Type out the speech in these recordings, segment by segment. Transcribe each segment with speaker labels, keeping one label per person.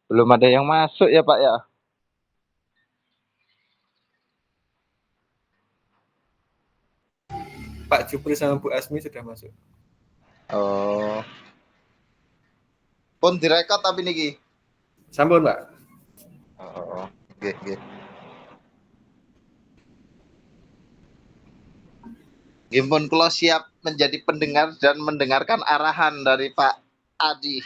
Speaker 1: Belum ada yang masuk ya Pak ya?
Speaker 2: Pak Jupri sama Bu Asmi sudah masuk.
Speaker 1: Oh. Pun direkod tapi niki.
Speaker 2: Sampun Pak.
Speaker 1: Oh, nggih, nggih. Nggih pun kula siap menjadi pendengar dan mendengarkan arahan dari Pak Adi.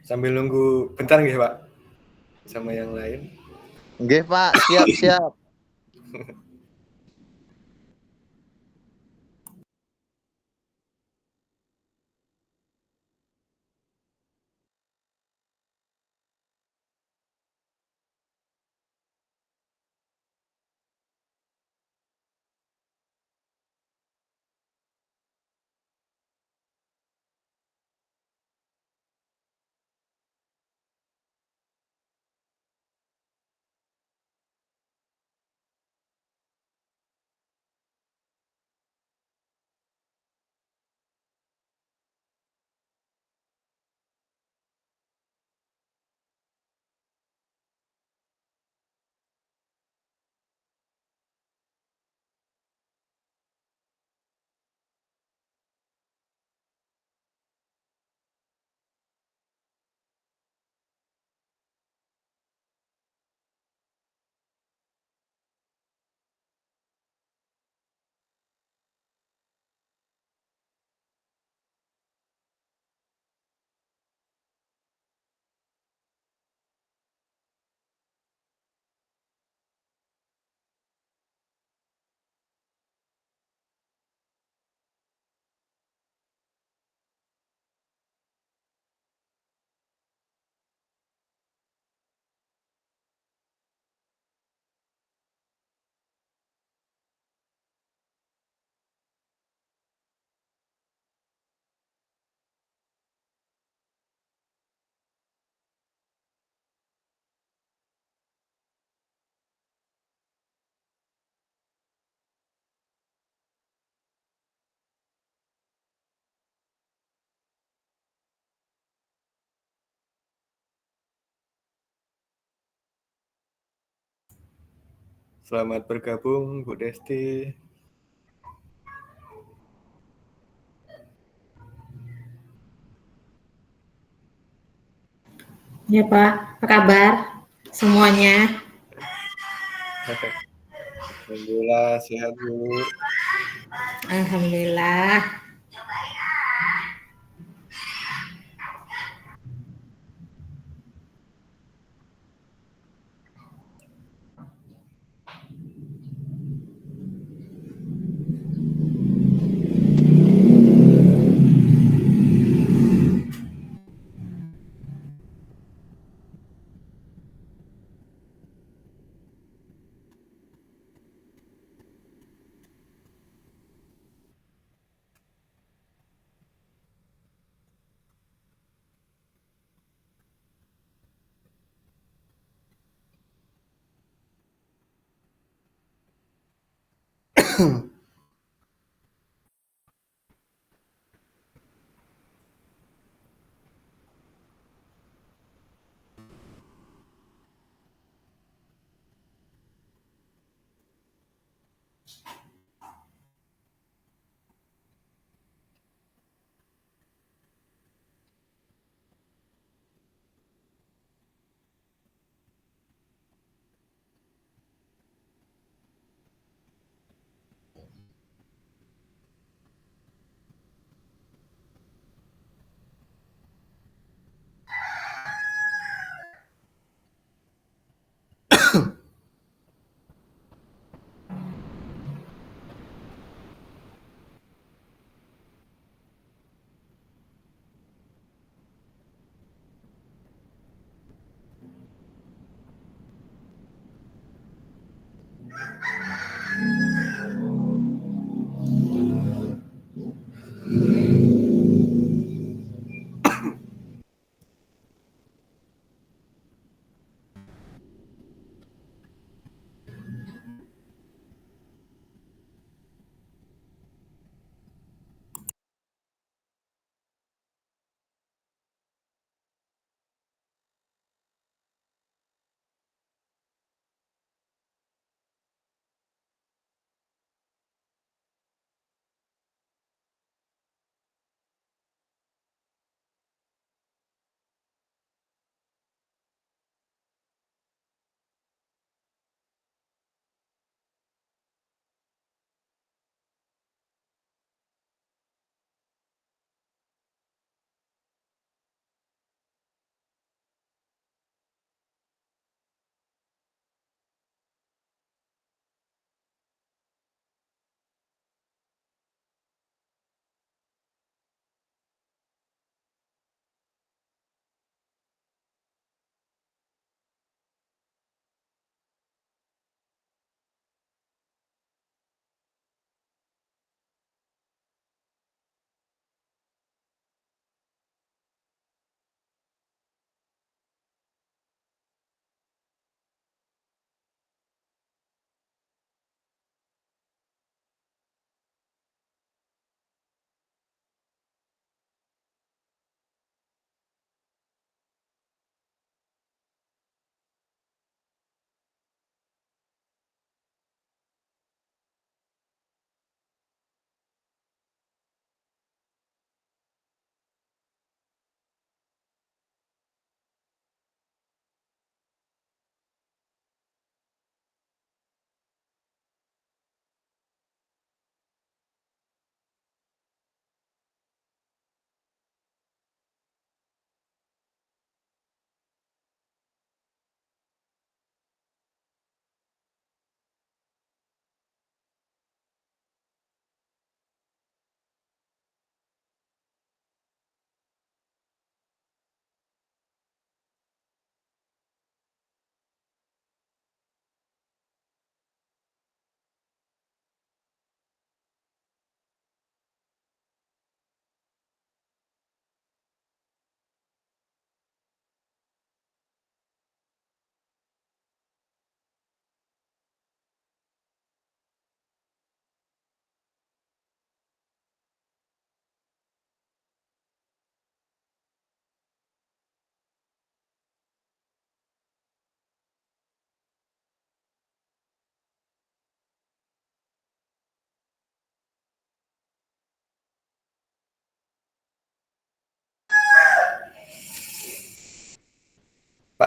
Speaker 2: Sambil nunggu bentar nggih Pak. Sama yang lain.
Speaker 1: Nggih Pak, siap, siap.
Speaker 2: Selamat bergabung Bu Desti.
Speaker 3: Ya Pak, apa kabar semuanya?
Speaker 2: Alhamdulillah sehat Bu.
Speaker 3: Alhamdulillah.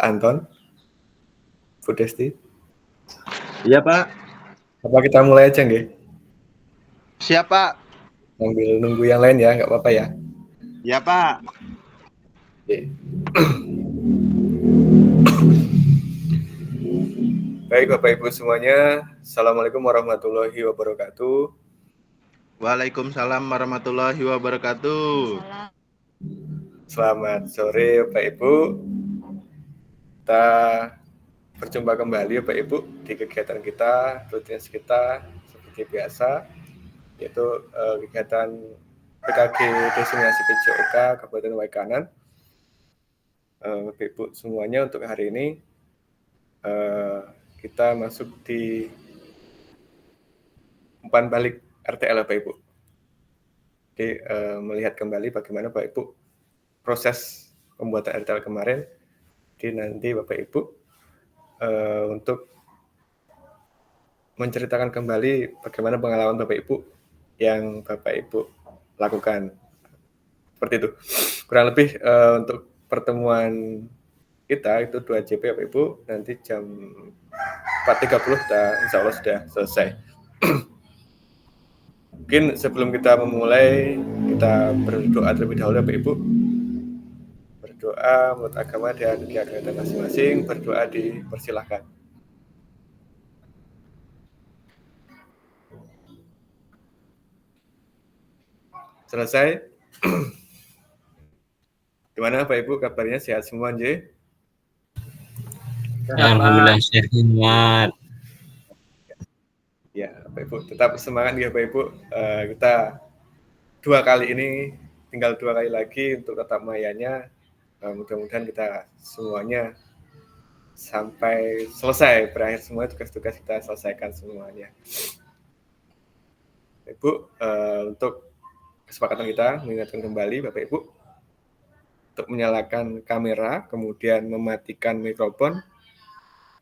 Speaker 2: Pak Anton, Bu Desti.
Speaker 1: Iya, Pak.
Speaker 2: Apa kita mulai aja nggih?
Speaker 1: Siapa?
Speaker 2: Sambil nunggu yang lain ya, nggak apa-apa ya.
Speaker 1: Ya, Pak.
Speaker 2: Oke. Baik Bapak Ibu semuanya, Assalamualaikum warahmatullahi wabarakatuh.
Speaker 1: Waalaikumsalam warahmatullahi wabarakatuh.
Speaker 2: Selamat sore Bapak Ibu. Kita berjumpa kembali Bapak Ibu di kegiatan kita, rutinitas kita seperti biasa, yaitu kegiatan PKG Destinasi PJOK Kabupaten Waikanan. Bapak Ibu semuanya untuk hari ini kita masuk di umpan balik RTL Bapak Ibu. Jadi melihat kembali bagaimana Bapak Ibu proses pembuatan RTL kemarin. Jadi nanti Bapak Ibu untuk menceritakan kembali bagaimana pengalaman Bapak Ibu yang Bapak Ibu lakukan. Seperti itu. Kurang lebih untuk pertemuan kita itu 2 JP Bapak Ibu, nanti jam 4.30 kita insya Allah sudah selesai. Mungkin sebelum kita memulai, kita berdoa terlebih dahulu Bapak Ibu. Berdoa menurut agama dan keyakinan masing-masing, berdoa dipersilahkan. Selesai. Gimana Bapak Ibu kabarnya, sehat semua nggih?
Speaker 4: Alhamdulillah sehat.
Speaker 2: Ya, Bapak Ibu tetap semangat ya Bapak Ibu. Kita 2 kali ini, tinggal 2 kali lagi untuk tatap mayanya. Mudah-mudahan kita semuanya sampai selesai, berakhir semua tugas-tugas kita selesaikan semuanya. Bapak Ibu, untuk kesepakatan kita mengingatkan kembali Bapak Ibu untuk menyalakan kamera, kemudian mematikan mikrofon,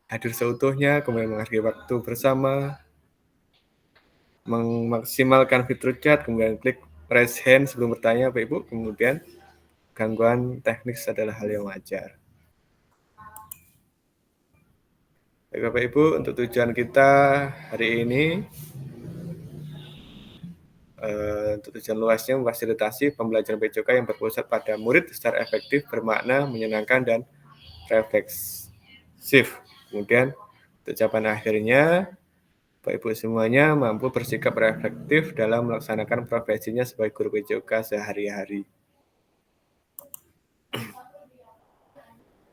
Speaker 2: hadir seutuhnya, kemudian menghargai waktu bersama, memaksimalkan fitur chat, kemudian klik raise hand sebelum bertanya Bapak Ibu, kemudian gangguan teknis adalah hal yang wajar. Baik Bapak Ibu, untuk tujuan kita hari ini, untuk tujuan luasnya memfasilitasi pembelajaran PJOK yang berpusat pada murid secara efektif, bermakna, menyenangkan, dan refleksif. Kemudian, ucapan akhirnya, Bapak Ibu semuanya mampu bersikap reflektif dalam melaksanakan profesinya sebagai guru PJOK sehari-hari.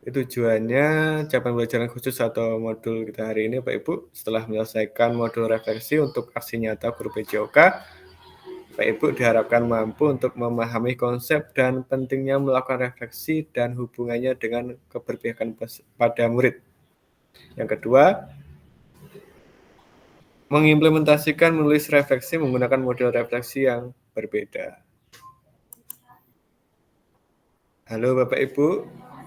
Speaker 2: Itu tujuannya capaian pembelajaran khusus atau modul kita hari ini Bapak Ibu. Setelah menyelesaikan modul refleksi untuk aksi nyata guru PJOK, Bapak Ibu diharapkan mampu untuk memahami konsep dan pentingnya melakukan refleksi dan hubungannya dengan keberpihakan pada murid. Yang kedua, mengimplementasikan menulis refleksi menggunakan model refleksi yang berbeda. Halo Bapak Ibu,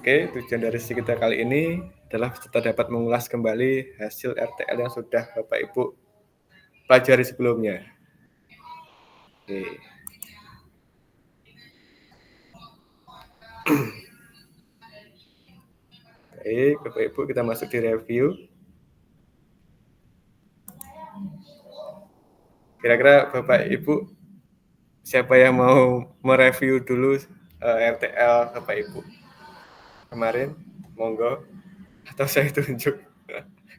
Speaker 2: oke, tujuan dari sesi kita kali ini adalah peserta dapat mengulas kembali hasil RTL yang sudah Bapak Ibu pelajari sebelumnya. Oke. Baik, Bapak Ibu, kita masuk di review. Kira-kira Bapak Ibu siapa yang mau mereview dulu RTL Bapak Ibu kemarin? Monggo. Atau saya tunjuk?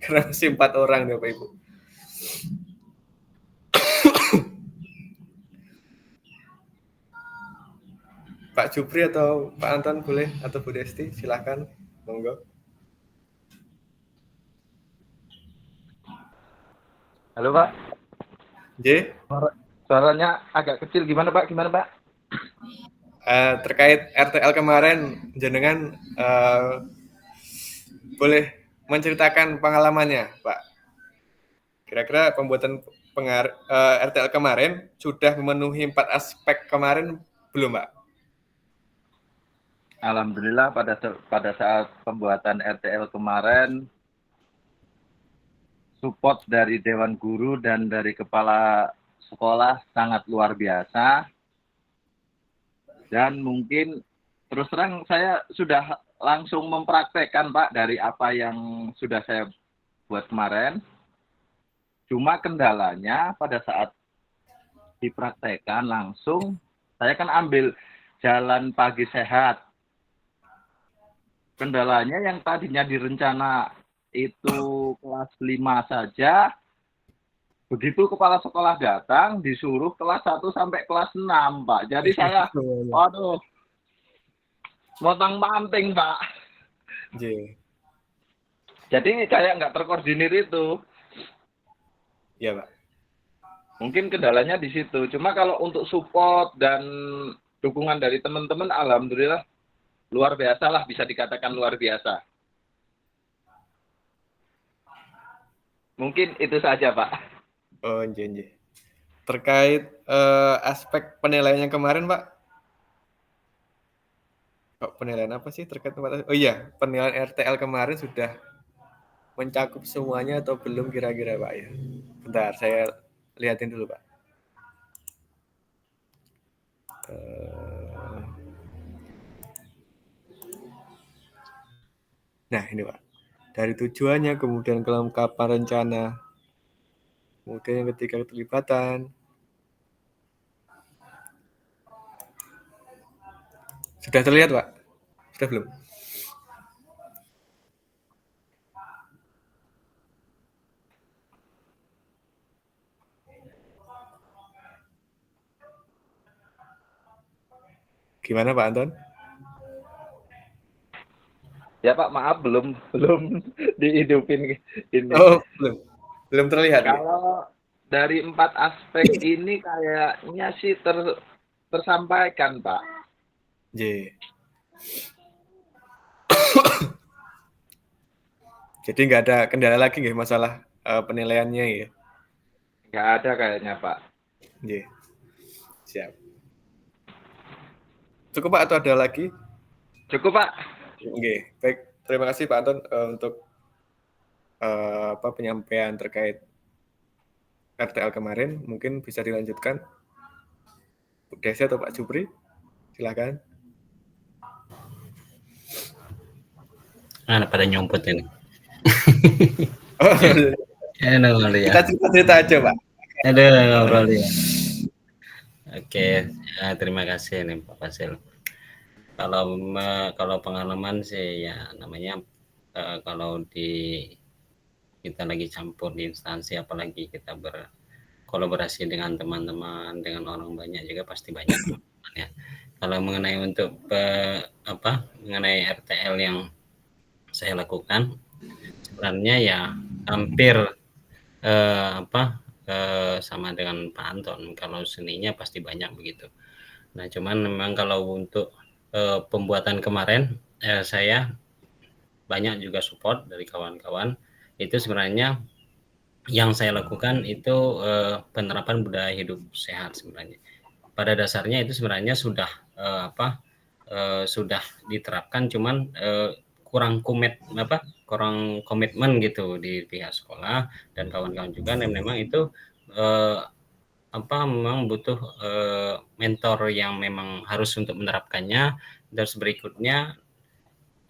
Speaker 2: Karena masih 4 orang nih Bapak Ibu. Pak Jupri atau Pak Anton boleh, atau Bu Desti, silakan. Monggo.
Speaker 1: Halo Pak.
Speaker 2: J.
Speaker 1: Suaranya agak kecil, gimana Pak?
Speaker 2: Terkait RTL kemarin, jenengan boleh menceritakan pengalamannya, Pak. Kira-kira pembuatan RTL kemarin sudah memenuhi 4 aspek kemarin belum, Pak?
Speaker 5: Alhamdulillah pada saat pembuatan RTL kemarin, support dari Dewan Guru dan dari Kepala Sekolah sangat luar biasa. Dan mungkin terus terang saya sudah langsung mempraktekkan Pak dari apa yang sudah saya buat kemarin. Cuma kendalanya pada saat dipraktekkan langsung, saya kan ambil jalan pagi sehat. Kendalanya yang tadinya direncana itu kelas 5 saja, begitu kepala sekolah datang disuruh kelas 1 sampai kelas 6 Pak. Jadi saya, aduh, montang-manting Pak.
Speaker 2: J.
Speaker 5: Jadi kayak nggak terkoordinir itu.
Speaker 2: Ya Pak.
Speaker 5: Mungkin kendalanya di situ. Cuma kalau untuk support dan dukungan dari teman-teman, alhamdulillah luar biasa lah, bisa dikatakan luar biasa. Mungkin itu saja Pak.
Speaker 2: Oh, J. Terkait aspek penilaiannya kemarin Pak. Penilaian apa sih terkait tempat? Oh iya, penilaian RTL kemarin sudah mencakup semuanya atau belum kira-kira Pak ya? Bentar, saya lihatin dulu Pak. Nah ini Pak, dari tujuannya, kemudian kelengkapan rencana, kemudian yang ketiga keterlibatan. Sudah terlihat Pak? Sudah belum? Gimana Pak Anton?
Speaker 5: Ya Pak, maaf belum dihidupin ini.
Speaker 2: Oh, belum terlihat.
Speaker 5: Kalau dari 4 aspek ini kayaknya sih tersampaikan Pak.
Speaker 2: J. Jadi nggak ada kendala lagi nggak masalah penilaiannya ya?
Speaker 5: Nggak ada kayaknya Pak.
Speaker 2: J. Siap. Cukup Pak atau ada lagi?
Speaker 5: Cukup Pak.
Speaker 2: Oke, baik. Terima kasih Pak Anton untuk penyampaian terkait RTL kemarin. Mungkin bisa dilanjutkan Bu Desi atau Pak Jupri, silakan.
Speaker 4: Pada nyumput ini.
Speaker 2: Oh,
Speaker 4: Ya.
Speaker 2: kita cerita aja Pak.
Speaker 4: Aduh, ngobrol ya. Oke, terima kasih nih Pak Fasil. Kalau pengalaman sih ya namanya kalau kita lagi campur di instansi, apalagi kita berkolaborasi dengan teman-teman, dengan orang banyak juga pasti banyak ya. Kalau mengenai mengenai RTL yang saya lakukan, sebenarnya ya hampir sama dengan Pak Anton. Kalau seninya pasti banyak begitu. Nah, cuman memang kalau untuk pembuatan kemarin saya banyak juga support dari kawan-kawan. Itu sebenarnya yang saya lakukan itu penerapan budaya hidup sehat sebenarnya. Pada dasarnya itu sebenarnya sudah sudah diterapkan, cuman kurang komitmen gitu di pihak sekolah dan kawan-kawan juga, dan memang itu memang butuh mentor yang memang harus untuk menerapkannya. Terus berikutnya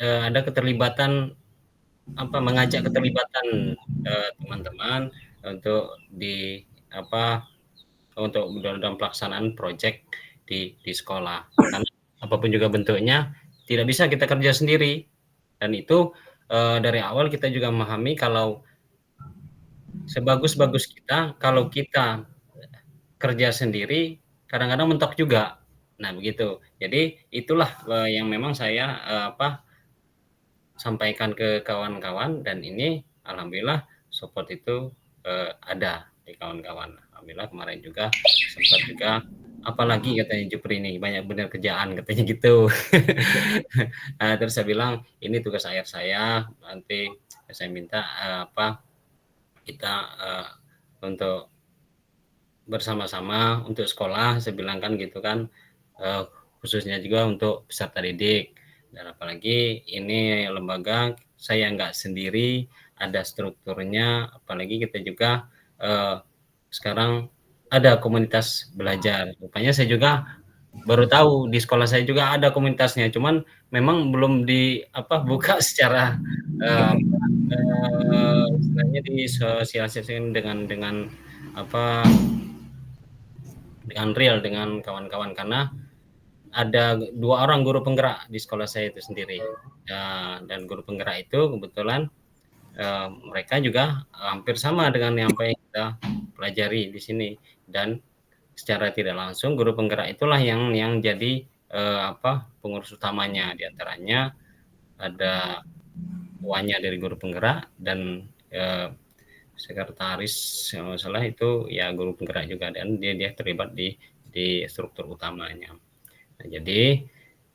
Speaker 4: ada keterlibatan mengajak keterlibatan teman-teman untuk untuk dalam pelaksanaan proyek di sekolah. Karena apapun juga bentuknya tidak bisa kita kerja sendiri, dan itu dari awal kita juga memahami kalau sebagus-bagus kita, kalau kita kerja sendiri kadang-kadang mentok juga. Nah begitu. Jadi itulah yang memang saya sampaikan ke kawan-kawan, dan ini alhamdulillah support itu ada di kawan-kawan. Alhamdulillah kemarin juga sempat juga, apalagi katanya Jupri ini banyak benar kerjaan katanya gitu. Nah, terus saya bilang ini tugas akhir saya, nanti saya minta kita untuk bersama-sama untuk sekolah, saya bilang kan gitu kan, khususnya juga untuk peserta didik, dan apalagi ini lembaga saya nggak sendiri, ada strukturnya, apalagi kita juga sekarang ada komunitas belajar. Rupanya saya juga baru tahu di sekolah saya juga ada komunitasnya, cuman memang belum buka secara istilahnya disosialisasikan dengan apa dengan real dengan kawan-kawan, karena ada 2 orang guru penggerak di sekolah saya itu sendiri. Dan guru penggerak itu kebetulan mereka juga hampir sama dengan apa yang kita pelajari di sini, dan secara tidak langsung guru penggerak itulah yang jadi pengurus utamanya. Di antaranya ada tuannya dari guru penggerak dan sekretaris yang salah itu ya guru penggerak juga, dan dia terlibat di struktur utamanya. Nah, jadi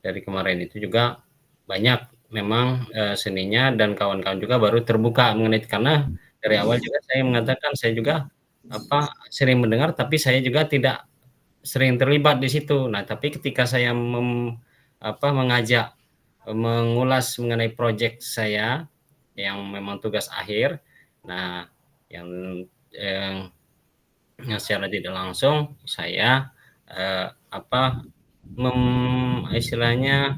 Speaker 4: dari kemarin itu juga banyak memang seninya dan kawan-kawan juga baru terbuka mengenai, karena dari awal juga saya mengatakan saya juga sering mendengar tapi saya juga tidak sering terlibat di situ. Nah, tapi ketika saya mengajak mengulas mengenai proyek saya yang memang tugas akhir, nah yang secara tidak langsung saya istilahnya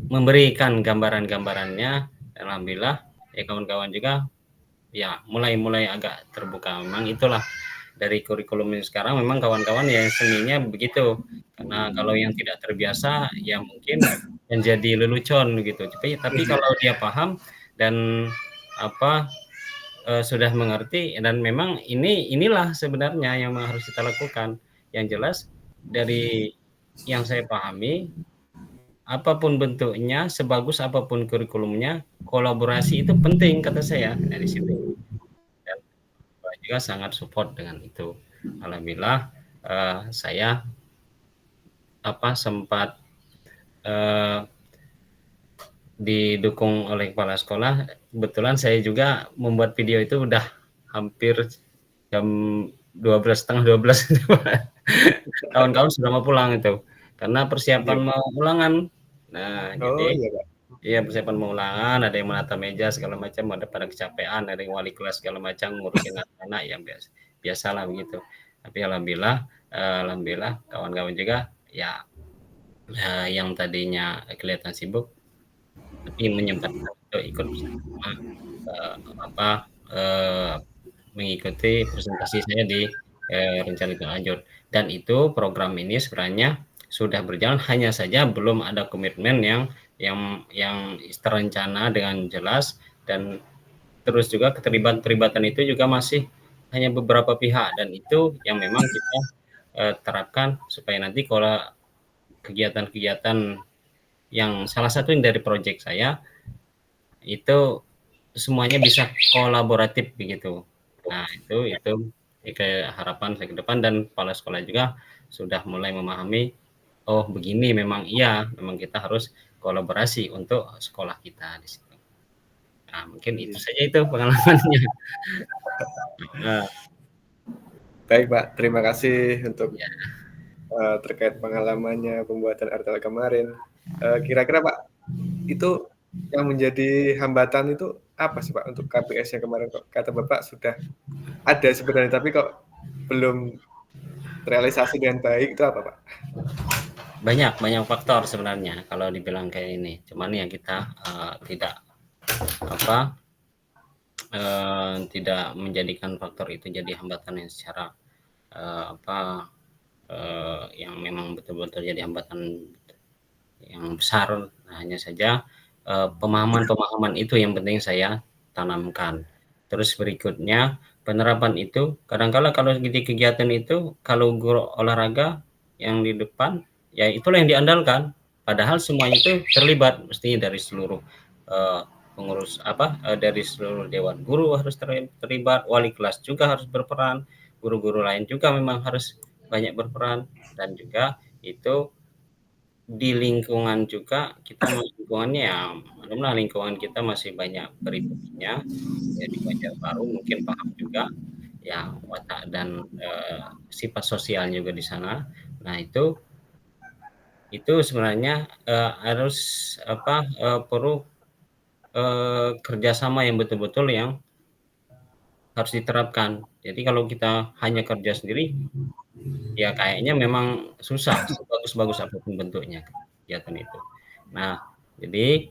Speaker 4: memberikan gambaran-gambarannya. Alhamdulillah ya kawan-kawan juga ya mulai agak terbuka. Memang itulah dari kurikulum ini sekarang, memang kawan-kawan yang seninya begitu, karena kalau yang tidak terbiasa ya mungkin menjadi lelucon gitu. Tapi kalau dia paham dan sudah mengerti, dan memang inilah sebenarnya yang harus kita lakukan. Yang jelas dari yang saya pahami, apapun bentuknya, sebagus apapun kurikulumnya, kolaborasi itu penting kata saya dari situ. Dan juga sangat support dengan itu. Alhamdulillah saya sempat didukung oleh kepala sekolah. Kebetulan saya juga membuat video itu udah hampir jam 11:30 kawan-kawan sudah mau pulang itu, karena persiapan mau ulangan. Nah, jadi iya persiapan mau ulangan, ada yang menata meja segala macam, ada pada kecapean, ada yang wali kelas segala macam ngurusin anak yang biasalah begitu. Tapi alhamdulillah kawan-kawan juga ya yang tadinya kelihatan sibuk tapi menyempatkan untuk ikut bersama mengikuti presentasi saya di rencana lanjut. Dan itu program ini sebenarnya sudah berjalan, hanya saja belum ada komitmen yang terencana dengan jelas, dan terus juga keterlibatan itu juga masih hanya beberapa pihak, dan itu yang memang kita terapkan supaya nanti kalau kegiatan-kegiatan yang salah satu dari proyek saya itu semuanya bisa kolaboratif begitu. Nah, itu harapan saya ke depan, dan kepala sekolah juga sudah mulai memahami, oh begini memang kita harus kolaborasi untuk sekolah kita di situ. Nah, mungkin itu saja itu pengalamannya.
Speaker 2: Baik Pak, terima kasih untuk terkait pengalamannya pembuatan RTL kemarin. Kira-kira Pak, itu yang menjadi hambatan itu apa sih Pak untuk KPS yang kemarin? Kok kata Bapak sudah ada sebenarnya tapi kok belum terrealisasi dengan baik, itu apa Pak?
Speaker 4: Banyak faktor sebenarnya kalau dibilang kayak ini. Cuman ya kita tidak menjadikan faktor itu jadi hambatan yang secara yang memang betul-betul jadi hambatan yang besar. Nah, hanya saja pemahaman itu yang penting saya tanamkan. Terus berikutnya penerapan itu kadang-kala kalau di kegiatan itu, kalau guru olahraga yang di depan ya itulah yang diandalkan, padahal semuanya itu terlibat, mestinya dari seluruh pengurus dari seluruh dewan guru harus terlibat, wali kelas juga harus berperan, guru-guru lain juga memang harus banyak berperan, dan juga itu di lingkungan juga kita lingkungannya ya alhamdulillah lingkungan kita masih banyak pribadinya ya, di Banjarbaru mungkin paham juga ya watak dan sifat sosialnya juga di sana. Nah, itu sebenarnya harus perlu kerjasama yang betul-betul yang harus diterapkan. Jadi kalau kita hanya kerja sendiri, ya kayaknya memang susah, sebagus-bagus apapun bentuknya kegiatan itu. Nah, jadi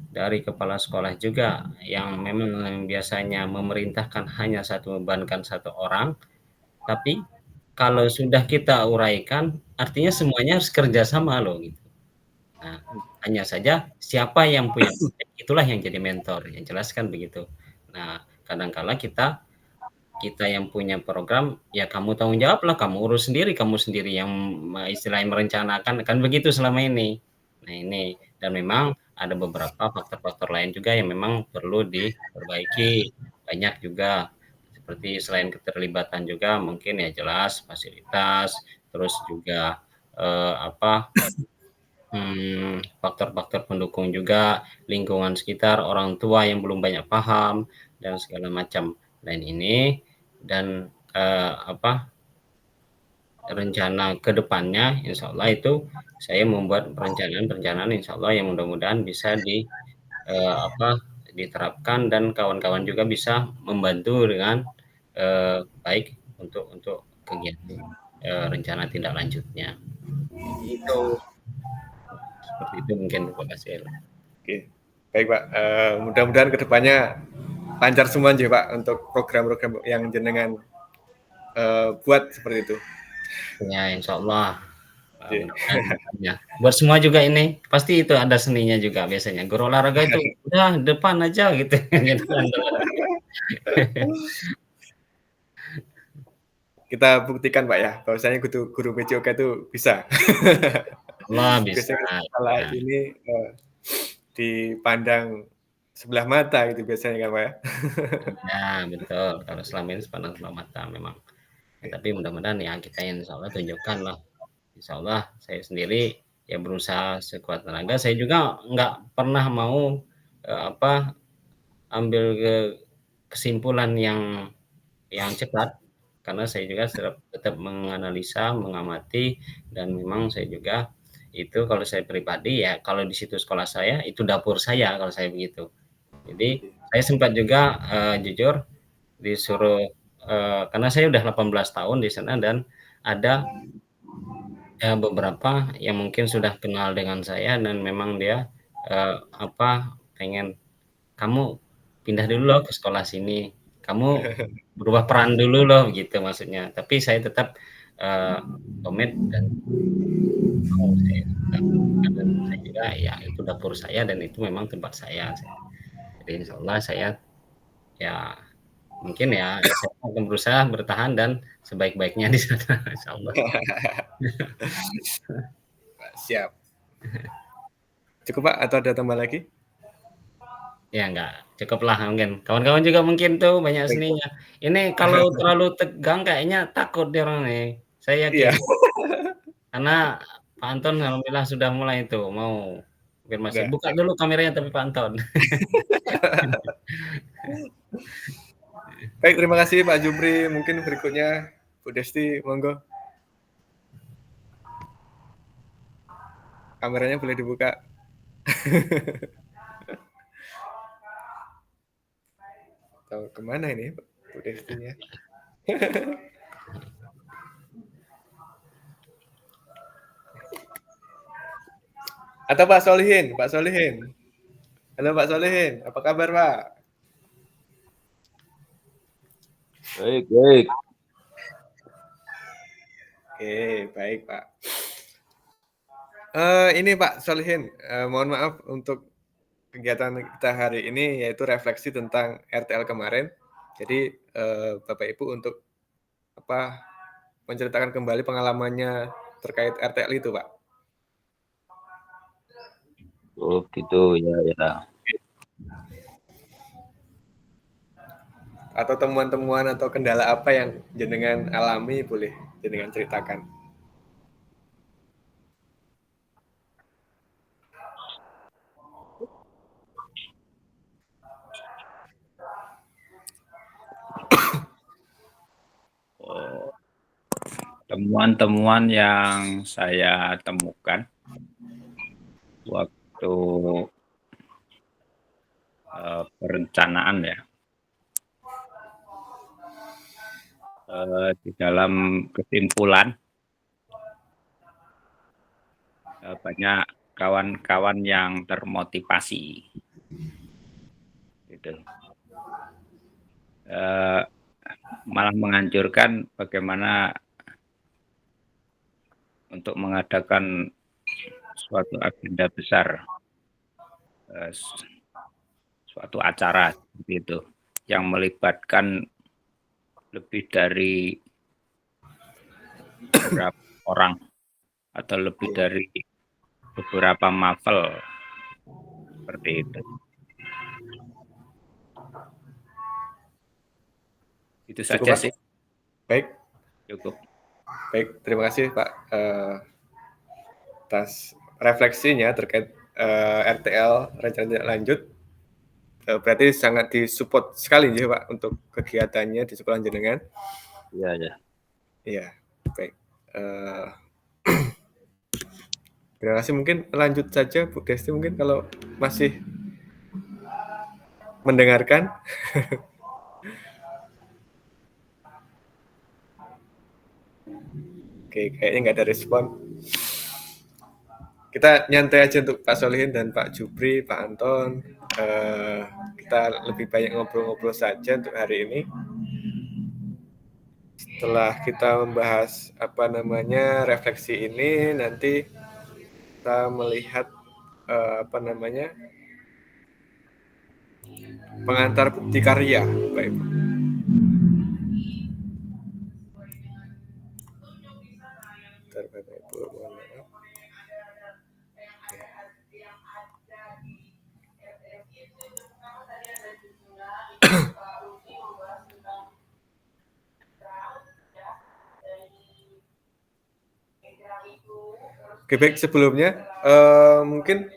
Speaker 4: dari kepala sekolah juga yang memang biasanya memerintahkan hanya membebankan satu orang, tapi kalau sudah kita uraikan, artinya semuanya harus kerja sama loh gitu. Nah, hanya saja siapa yang punya proyek, itulah yang jadi mentor, yang jelaskan begitu. Nah, kadang-kala kita yang punya program, ya kamu tanggung jawab lah, kamu urus sendiri, kamu sendiri yang istilahnya merencanakan, kan begitu selama ini. Nah ini, dan memang ada beberapa faktor-faktor lain juga yang memang perlu diperbaiki, banyak juga, seperti selain keterlibatan juga mungkin ya jelas fasilitas, terus juga faktor-faktor pendukung juga, lingkungan sekitar, orang tua yang belum banyak paham, dan segala macam lain ini. Dan rencana ke depannya insya Allah itu saya membuat perencanaan insya Allah yang mudah-mudahan bisa diterapkan dan kawan-kawan juga bisa membantu dengan baik untuk kegiatan rencana tindak lanjutnya. Itu seperti itu mungkin Pak Kasir.
Speaker 2: Oke, baik Pak. Mudah-mudahan kedepannya lancar semua aja Pak untuk program-program yang jenengan buat seperti itu.
Speaker 4: Ya, insya Allah. Ya. Buat semua juga ini pasti itu ada seninya juga biasanya. Guru olahraga itu udah depan aja gitu.
Speaker 2: Kita buktikan Pak ya, bahwasanya guru PJOK itu bisa.
Speaker 4: Allah bisa.
Speaker 2: Kalau ini dipandang sebelah mata gitu biasanya kan Pak ya.
Speaker 4: Ya betul. Kalau selama ini sepandang sebelah mata memang. Ya, tapi mudah-mudahan ya kita insya Allah tunjukkan lah. Insya Allah saya sendiri ya berusaha sekuat tenaga. Saya juga nggak pernah mau ambil kesimpulan yang cepat, karena saya juga tetap menganalisa, mengamati, dan memang saya juga itu kalau saya pribadi ya kalau di situ sekolah saya itu dapur saya kalau saya begitu. Jadi saya sempat juga jujur disuruh karena saya udah 18 tahun di sana dan ada beberapa yang mungkin sudah kenal dengan saya dan memang dia pengen kamu pindah dulu loh ke sekolah sini, kamu berubah peran dulu loh gitu maksudnya. Tapi saya tetap komit dan saya juga ya itu dapur saya dan itu memang tempat saya. Jadi insya Allah saya ya mungkin ya saya akan berusaha bertahan dan sebaik-baiknya di sana insya Allah.
Speaker 2: Siap. Cukup Pak atau ada tambah lagi?
Speaker 4: Ya enggak, cukup lah mungkin. Kawan-kawan juga mungkin tuh banyak seninya. Ini kalau terlalu tegang kayaknya takut dia orang nih. Saya yakin. Karena Pak Anton alhamdulillah sudah mulai itu mau konfirmasi. Buka dulu kameranya tapi Pak Anton.
Speaker 2: Baik, terima kasih Pak Jupri. Mungkin berikutnya Bu Desti, monggo. Kameranya boleh dibuka. Atau kemana ini Bu Destinya? Atau Pak Solihin? Halo Pak Solihin, apa kabar Pak?
Speaker 6: Baik.
Speaker 2: Oke, baik Pak. Ini Pak Solihin, mohon maaf untuk kegiatan kita hari ini yaitu refleksi tentang RTL kemarin. Jadi Bapak Ibu untuk menceritakan kembali pengalamannya terkait RTL itu Pak.
Speaker 6: Oh gitu ya.
Speaker 2: Atau temuan-temuan atau kendala apa yang jenengan alami boleh jenengan ceritakan.
Speaker 6: Temuan-temuan yang saya temukan waktu perencanaan ya. Di dalam kesimpulan, banyak kawan-kawan yang termotivasi, gitu. Malah menganjurkan bagaimana untuk mengadakan suatu agenda besar, suatu acara seperti itu, yang melibatkan lebih dari beberapa orang atau lebih dari beberapa mafel, seperti itu. Itu
Speaker 2: Cukup,
Speaker 6: saja
Speaker 2: Pak?
Speaker 6: sih,
Speaker 2: Baik,
Speaker 6: cukup.
Speaker 2: baik. Terima kasih Pak atas refleksinya terkait RTL rencana tindak lanjut. Berarti sangat disupport sekali ya Pak untuk kegiatannya di sekolah jenengan.
Speaker 6: Iya, ya.
Speaker 2: Iya, baik. Terima kasih. Mungkin lanjut saja Bu Desti mungkin kalau masih mendengarkan. Oke, kayaknya nggak ada respon. Kita nyantai aja untuk Pak Solihin dan Pak Jupri, Pak Anton. Kita lebih banyak ngobrol-ngobrol saja untuk hari ini. Setelah kita membahas refleksi ini, nanti kita melihat pengantar bukti karya, Pak Ibu. Bentar, Bapak Ibu, mohon maaf. Oke, baik, sebelumnya mungkin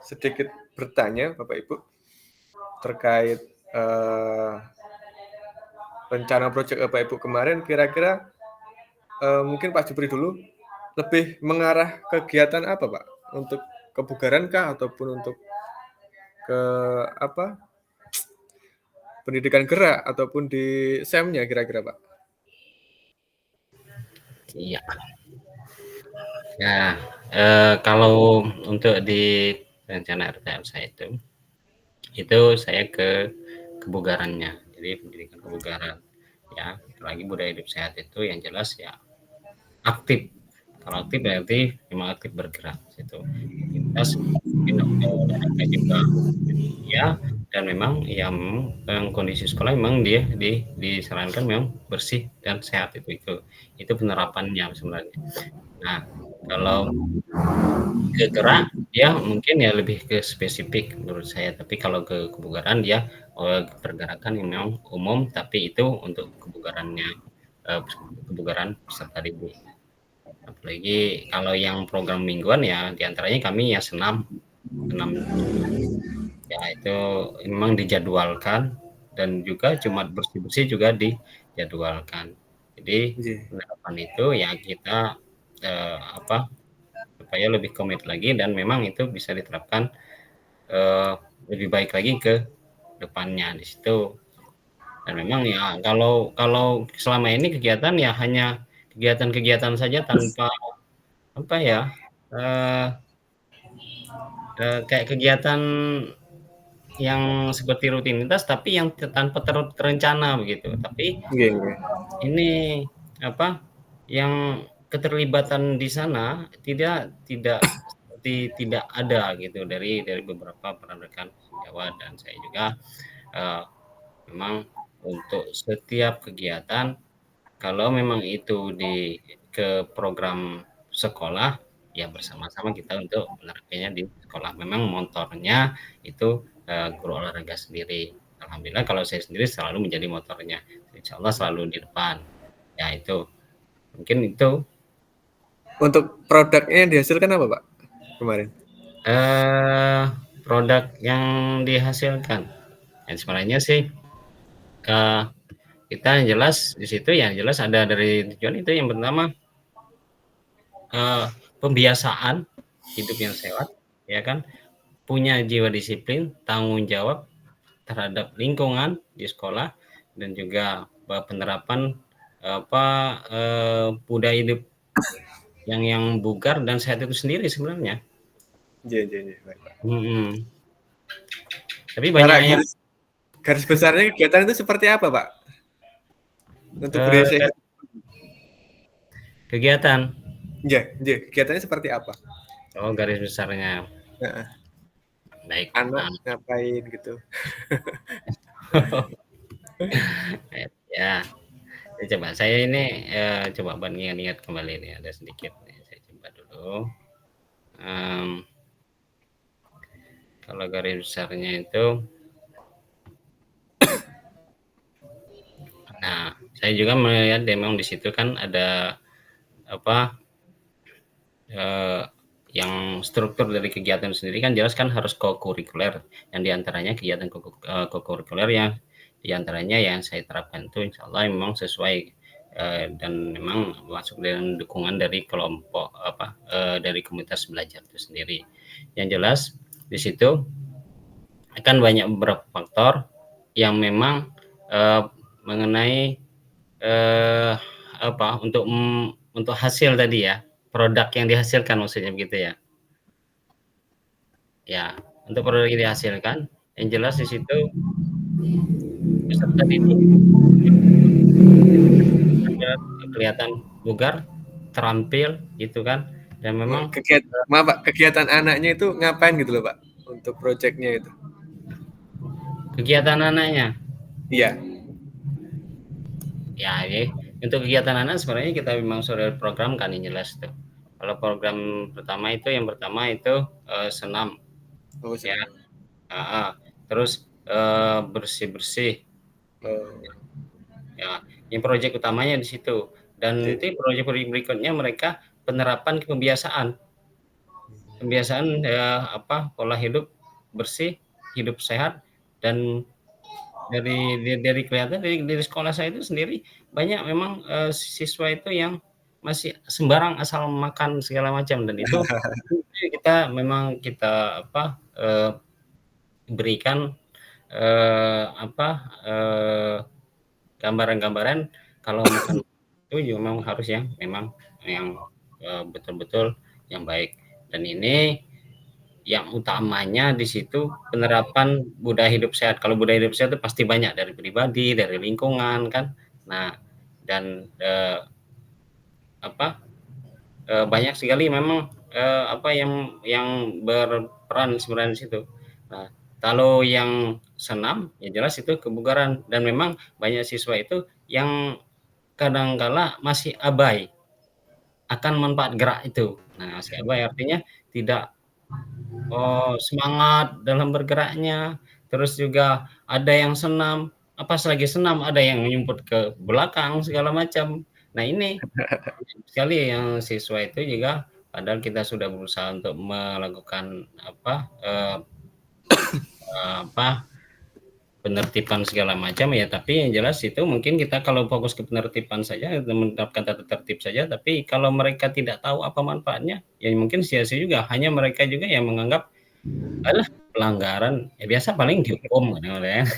Speaker 2: sedikit bertanya Bapak Ibu terkait rencana proyek Bapak Ibu kemarin, kira-kira mungkin Pak Jupri dulu lebih mengarah kegiatan apa Pak? Untuk kebugaran kah ataupun untuk ke pendidikan gerak ataupun di SEM-nya kira-kira Pak?
Speaker 4: Iya. Ya, kalau untuk di rencana RTL saya itu saya ke kebugarannya, jadi pendidikan kebugaran. Ya, apalagi budaya hidup sehat itu yang jelas ya aktif. Kalau aktif berarti memang aktif bergerak situ. Aktivitas olahraga juga ya, dan memang yang kondisi sekolah memang dia disarankan memang bersih dan sehat itu penerapannya sebenarnya. Nah, kalau ke gerak dia mungkin ya lebih ke spesifik menurut saya, tapi kalau ke kebugaran dia pergerakan yang memang umum, tapi itu untuk kebugaran peserta didik. Apalagi kalau yang program mingguan ya diantaranya kami ya senam ya, itu memang dijadwalkan, dan juga Jumat bersih-bersih juga dijadwalkan. Jadi penerapan itu ya kita supaya lebih komit lagi, dan memang itu bisa diterapkan lebih baik lagi ke depannya di situ. Dan memang ya kalau selama ini kegiatan ya hanya kegiatan-kegiatan saja tanpa kayak kegiatan yang seperti rutinitas tapi yang tanpa terencana begitu. Tapi ini yang keterlibatan di sana tidak ada gitu dari beberapa rekan sejawat, dan saya juga memang untuk setiap kegiatan kalau memang itu ke program sekolah ya bersama-sama kita untuk menerapkannya di sekolah. Memang motornya itu guru olahraga sendiri. Alhamdulillah kalau saya sendiri selalu menjadi motornya. Insya Allah selalu di depan. Ya itu. Mungkin itu.
Speaker 2: Untuk produknya yang dihasilkan apa Pak kemarin?
Speaker 4: Produk yang dihasilkan. Yang sebenarnya sih kita yang jelas di situ yang jelas ada dari tujuan itu yang pertama pembiasaan hidup yang sehat, ya kan, punya jiwa disiplin, tanggung jawab terhadap lingkungan di sekolah, dan juga penerapan budaya hidup yang bugar dan sehat itu sendiri sebenarnya.
Speaker 2: Iya, baik, Pak.
Speaker 4: Tapi banyak yang
Speaker 2: garis besarnya kegiatan itu seperti apa, Pak? Untuk budaya sehat.
Speaker 4: Kegiatan.
Speaker 2: Iya, kegiatannya seperti apa?
Speaker 4: Oh, garis besarnya. Baik.
Speaker 2: Anak ngapain gitu?
Speaker 4: Ya, coba saya ini coba ingat kembali nih, ada sedikit nih, saya coba dulu. Kalau garis besarnya itu, nah saya juga melihat memang di situ kan ada yang struktur dari kegiatan sendiri kan jelas kan harus co-kurikuler, yang diantaranya kegiatan co-kurikuler yang diantaranya yang saya terapkan itu insya Allah memang sesuai dan memang masuk dengan dukungan dari kelompok dari komunitas belajar itu sendiri. Yang jelas di situ akan banyak beberapa faktor yang memang mengenai untuk hasil tadi ya, produk yang dihasilkan maksudnya begitu ya. Ya, untuk produk yang dihasilkan, yang jelas di situ peserta didik kelihatan bugar, terampil gitu kan. Dan memang
Speaker 2: kegiatan anaknya itu ngapain gitu loh, Pak? Untuk proyeknya itu.
Speaker 4: Kegiatan anaknya?
Speaker 2: Iya.
Speaker 4: Ya, untuk kegiatan anak sebenarnya kita memang sudah program kan yang jelas tuh. Kalau program pertama itu senam.
Speaker 2: Oh,
Speaker 4: ya. Terus bersih-bersih. Ya, yang proyek utamanya di situ. Dan nanti proyek berikutnya mereka penerapan kebiasaan. Kebiasaan pola hidup bersih, hidup sehat, dan dari kelihatan dari sekolah saya itu sendiri banyak memang siswa itu yang masih sembarang asal makan segala macam, dan itu kita berikan gambaran-gambaran kalau makan itu memang harus yang betul-betul yang baik. Dan ini yang utamanya di situ penerapan budaya hidup sehat. Kalau budaya hidup sehat itu pasti banyak dari pribadi, dari lingkungan kan. Nah, dan banyak sekali memang yang berperan sebenarnya di situ. Nah, kalau yang senam ya jelas itu kebugaran, dan memang banyak siswa itu yang kadang-kala masih abai akan manfaat gerak itu. Nah, masih abai artinya tidak semangat dalam bergeraknya. Terus juga ada yang senam, selagi senam ada yang menyumput ke belakang segala macam. Nah, ini sekali yang siswa itu juga padahal kita sudah berusaha untuk melakukan penertiban segala macam ya, tapi yang jelas itu mungkin kita kalau fokus ke penertiban saja, menerapkan tata tertib saja, tapi kalau mereka tidak tahu apa manfaatnya, ya mungkin sia-sia juga. Hanya mereka juga yang menganggap adalah pelanggaran, ya biasa paling dihukum kan ya.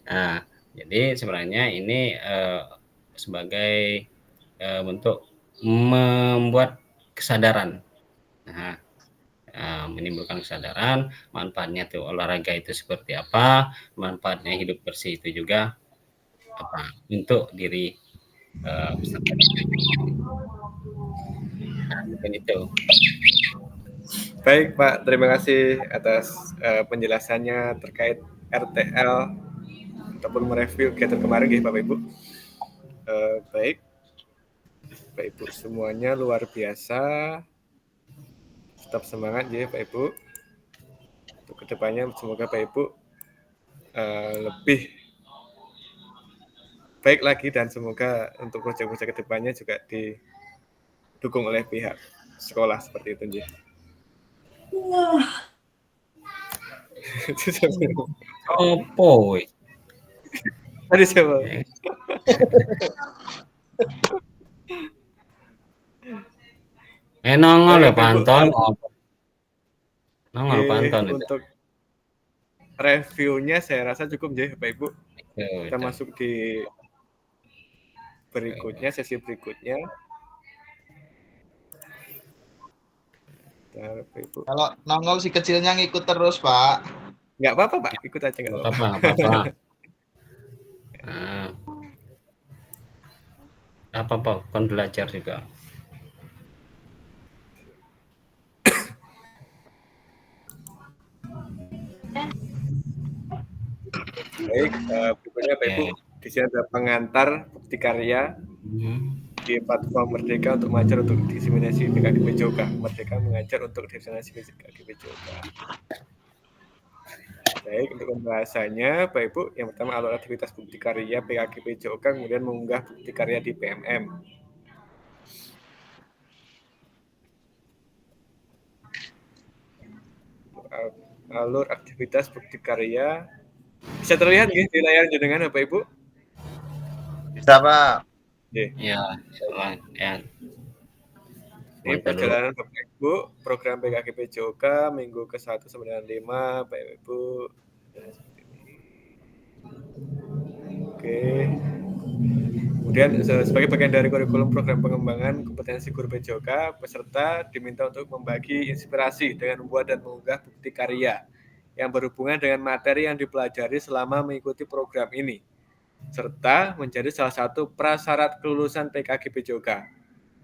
Speaker 4: Nah, jadi sebenarnya ini sebagai bentuk membuat kesadaran. Nah, menimbulkan kesadaran manfaatnya tuh olahraga itu seperti apa, manfaatnya hidup bersih itu juga apa untuk diri peserta. Nah, mungkin itu.
Speaker 2: Baik Pak, terima kasih atas penjelasannya terkait RTL ataupun mereview kegiatan kemarin ya Bapak Ibu. Baik, Bapak Ibu semuanya luar biasa. Tetap semangat ya Pak Ibu. Untuk kedepannya semoga Pak Ibu lebih baik lagi, dan semoga untuk proyek-proyek kedepannya juga didukung oleh pihak sekolah seperti itu ya.
Speaker 4: Opo.
Speaker 2: Tadi siapa?
Speaker 4: Nongol ya pantun. Nongol pantun itu.
Speaker 2: Untuk reviewnya saya rasa cukup ya Bapak Ibu. Kita masuk di berikutnya, sesi berikutnya. Bentar, Bapak Ibu.
Speaker 1: Kalau nongol si kecilnya ngikut terus, Pak.
Speaker 2: Nggak apa-apa, Pak. Ikut aja nggak
Speaker 4: Nggak
Speaker 2: apa-apa.
Speaker 4: apa-apa. Nah, apa-apa, kan belajar juga.
Speaker 2: Baik, berikutnya Bapak Ibu. Di sini ada pengantar bukti karya di platform Merdeka untuk mengajar untuk diseminasi PKKP Joka. Merdeka mengajar untuk diseminasi PKKP Joka. Baik, untuk pembahasannya, Bapak Ibu, yang pertama alur aktivitas bukti karya PKKP Joka, kemudian mengunggah bukti karya di PMM. Alur aktivitas bukti karya bisa terlihat nggih di layar jenengan Bapak Ibu?
Speaker 1: Bisa, Pak.
Speaker 4: Ya, ya.
Speaker 2: Ini perjalanan Bapak Ibu, program PKKP Joka minggu ke-1 sampai dengan 5, Bapak Ibu. Oke. Kemudian sebagai bagian dari kurikulum program pengembangan kompetensi guru PJOK, peserta diminta untuk membagi inspirasi dengan membuat dan mengunggah bukti karya yang berhubungan dengan materi yang dipelajari selama mengikuti program ini, serta menjadi salah satu prasyarat kelulusan PKKP PJOK.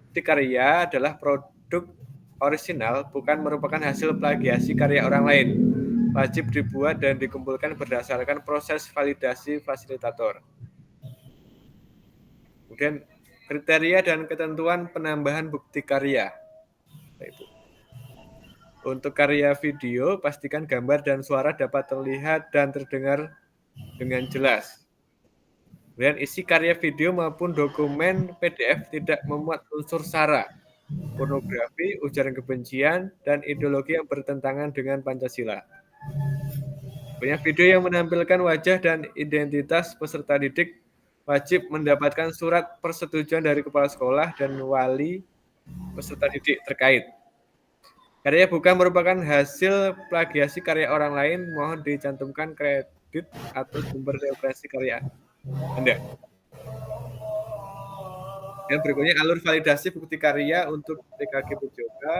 Speaker 2: Bukti karya adalah produk orisinal, bukan merupakan hasil plagiasi karya orang lain. Wajib dibuat dan dikumpulkan berdasarkan proses validasi fasilitator. Kemudian kriteria dan ketentuan penambahan bukti karya. Untuk karya video, pastikan gambar dan suara dapat terlihat dan terdengar dengan jelas. Kemudian isi karya video maupun dokumen PDF tidak memuat unsur sara, pornografi, ujaran kebencian, dan ideologi yang bertentangan dengan Pancasila. Banyak video yang menampilkan wajah dan identitas peserta didik wajib mendapatkan surat persetujuan dari kepala sekolah dan wali peserta didik terkait. Karya bukan merupakan hasil plagiasi karya orang lain, mohon dicantumkan kredit atau sumber referensi karya Anda. Dan berikutnya alur validasi bukti karya untuk PKKP Joka.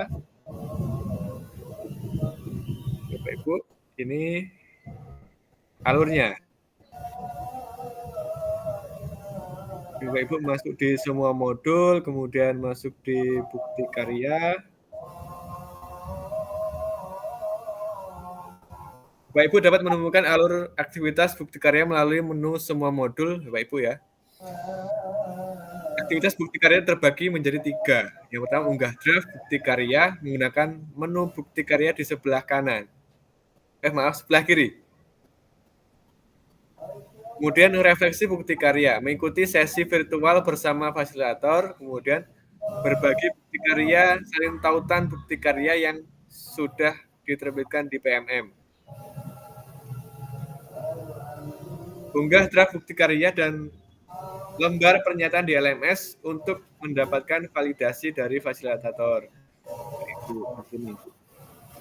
Speaker 2: Bapak Ibu, ini alurnya. Bapak Ibu masuk di semua modul, kemudian masuk di bukti karya. Bapak Ibu dapat menemukan alur aktivitas bukti karya melalui menu semua modul, Bapak Ibu ya. Aktivitas bukti karya terbagi menjadi 3. Yang pertama, unggah draft bukti karya menggunakan menu bukti karya di sebelah kanan. Sebelah kiri. Kemudian refleksi bukti karya, mengikuti sesi virtual bersama fasilitator, kemudian berbagi bukti karya, saling tautan bukti karya yang sudah diterbitkan di PMM. Unggah draft bukti karya dan lembar pernyataan di LMS untuk mendapatkan validasi dari fasilitator. Itu ini.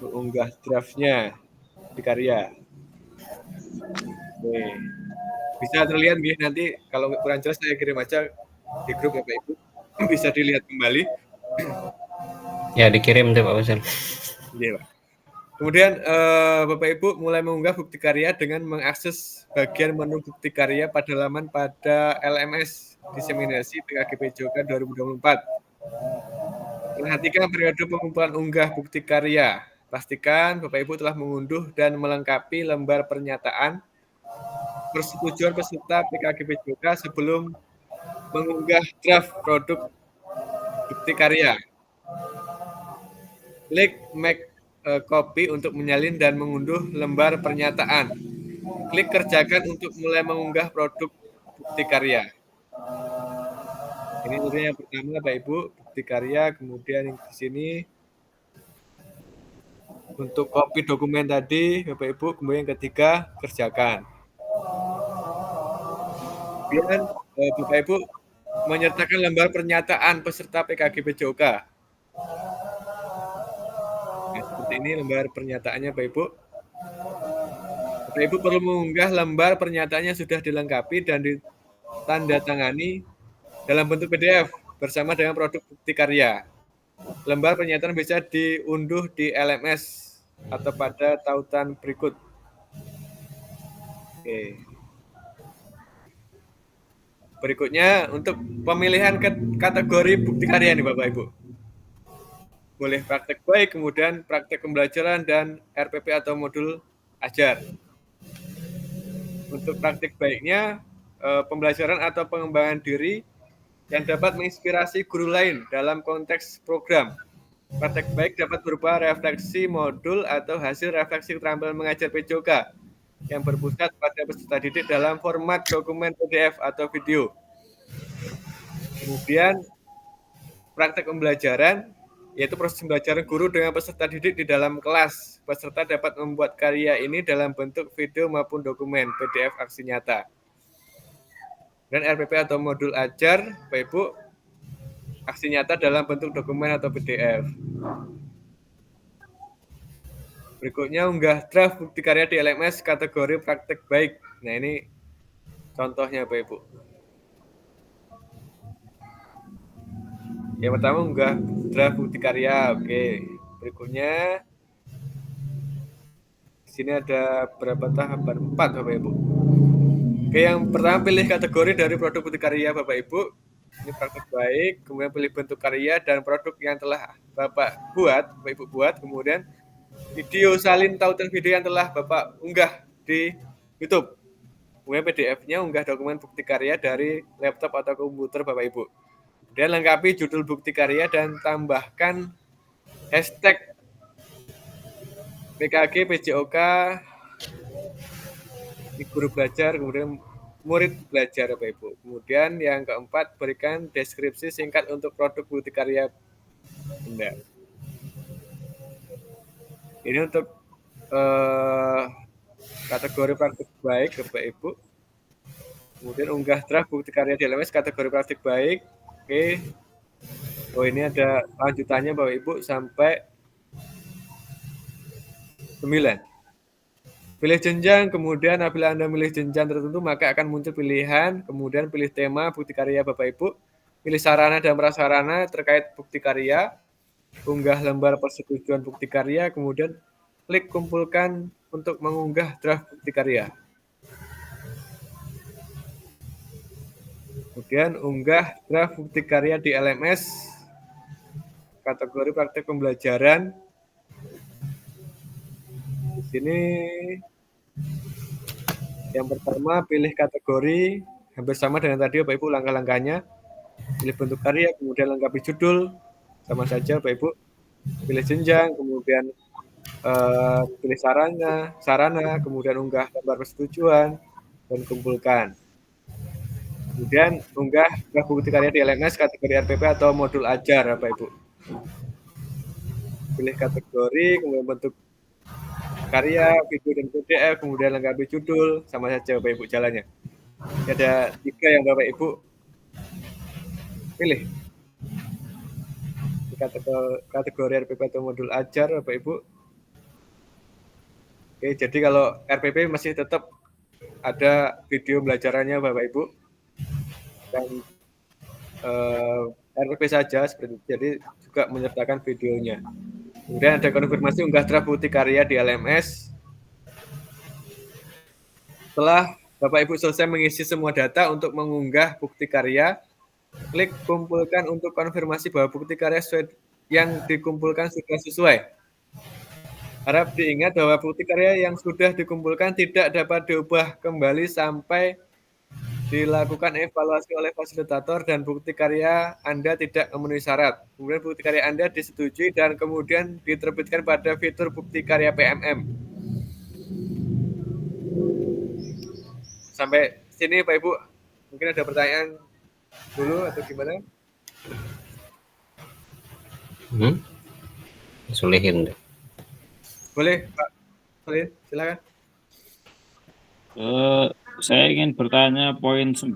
Speaker 2: Unggah draftnya di karya. Oke. Bisa terlihat nih nanti kalau kurang jelas saya kirim aja di grup Bapak Ibu. Bisa dilihat kembali.
Speaker 4: Ya, dikirim deh Pak Wasil.
Speaker 2: Iya, Pak. Kemudian Bapak Ibu mulai mengunggah bukti karya dengan mengakses bagian menu bukti karya pada laman pada LMS diseminasi PKKP Joka 2024. Perhatikan periode pengumpulan unggah bukti karya. Pastikan Bapak Ibu telah mengunduh dan melengkapi lembar pernyataan persetujuan peserta PKKP Joka sebelum mengunggah draft produk bukti karya. Klik make copy untuk menyalin dan mengunduh lembar pernyataan. Klik kerjakan untuk mulai mengunggah produk bukti karya. Ini urutan yang pertama Bapak Ibu, bukti karya, kemudian yang di sini untuk copy dokumen tadi Bapak Ibu, kemudian yang ketiga kerjakan. Kemudian Bapak Ibu menyertakan lembar pernyataan peserta PKKP Joka. Nah, seperti ini lembar pernyataannya Bapak Ibu. Bapak Ibu perlu mengunggah lembar pernyataannya sudah dilengkapi dan ditandatangani dalam bentuk PDF bersama dengan produk bukti karya. Lembar pernyataan bisa diunduh di LMS atau pada tautan berikut. Oke. Berikutnya untuk pemilihan kategori bukti karya nih Bapak Ibu. Boleh praktek baik, kemudian praktek pembelajaran dan RPP atau modul ajar. Untuk praktek baiknya pembelajaran atau pengembangan diri yang dapat menginspirasi guru lain dalam konteks program. Praktek baik dapat berupa refleksi modul atau hasil refleksi keterampilan mengajar PJOK yang berpusat pada peserta didik dalam format dokumen PDF atau video. Kemudian praktek pembelajaran yaitu proses pembelajaran guru dengan peserta didik di dalam kelas. Peserta dapat membuat karya ini dalam bentuk video maupun dokumen PDF aksi nyata. Dan RPP atau modul ajar, Bapak Ibu, aksi nyata dalam bentuk dokumen atau PDF. Berikutnya unggah draft bukti karya di LMS kategori praktek baik. Nah ini contohnya Bapak Ibu. Yang pertama unggah draft bukti karya. Oke. Berikutnya di sini ada berapa tahapan? 4 Bapak Ibu. Oke, yang pertama pilih kategori dari produk bukti karya Bapak Ibu. Ini praktek baik, kemudian pilih bentuk karya dan produk yang telah Bapak Ibu buat, kemudian video salin tautan video yang telah Bapak unggah di YouTube. Kemudian PDF-nya unggah dokumen bukti karya dari laptop atau komputer Bapak Ibu. Dan lengkapi judul bukti karya dan tambahkan hashtag PKG PJOK di guru belajar, kemudian murid belajar Bapak Ibu. Kemudian yang keempat, berikan deskripsi singkat untuk produk bukti karya Anda. Ini untuk kategori praktik baik Bapak Ibu. Kemudian unggah draft bukti karya di LMS kategori praktik baik. Oke. Oh ini ada lanjutannya Bapak Ibu sampai 9. Pilih jenjang, kemudian apabila Anda memilih jenjang tertentu, maka akan muncul pilihan, kemudian pilih tema bukti karya Bapak Ibu, pilih sarana dan prasarana terkait bukti karya, unggah lembar persetujuan bukti karya, kemudian klik kumpulkan untuk mengunggah draft bukti karya. Kemudian unggah draft bukti karya di LMS, kategori praktek pembelajaran. Di sini yang pertama pilih kategori, hampir sama dengan tadi Bapak Ibu langkah-langkahnya. Pilih bentuk karya, kemudian lengkapi judul, sama saja Bapak Ibu. Pilih jenjang, kemudian pilih sarana, kemudian unggah gambar persetujuan, dan kumpulkan. Kemudian unggah bukti karya di LMS kategori RPP atau modul ajar Bapak Ibu. Pilih kategori, kemudian bentuk karya, video dan PDF, kemudian lengkapi judul, sama saja Bapak Ibu jalannya. Ada 3 yang Bapak Ibu pilih. Di kategori RPP atau modul ajar Bapak Ibu. Oke, jadi kalau RPP masih tetap ada video belajarannya Bapak Ibu. Dan RPP saja seperti itu, jadi juga menyertakan videonya. Kemudian ada konfirmasi unggah draft bukti karya di LMS. Setelah Bapak Ibu selesai mengisi semua data untuk mengunggah bukti karya, klik kumpulkan untuk konfirmasi bahwa bukti karya yang dikumpulkan sudah sesuai. Harap diingat bahwa bukti karya yang sudah dikumpulkan tidak dapat diubah kembali sampai dilakukan evaluasi oleh fasilitator dan bukti karya Anda tidak memenuhi syarat. Kemudian bukti karya Anda disetujui dan kemudian diterbitkan pada fitur bukti karya PMM. Sampai sini Pak Ibu, mungkin ada pertanyaan dulu atau gimana?
Speaker 4: Sulihin deh.
Speaker 2: Boleh Pak Solin, silakan.
Speaker 6: Saya ingin bertanya poin 9.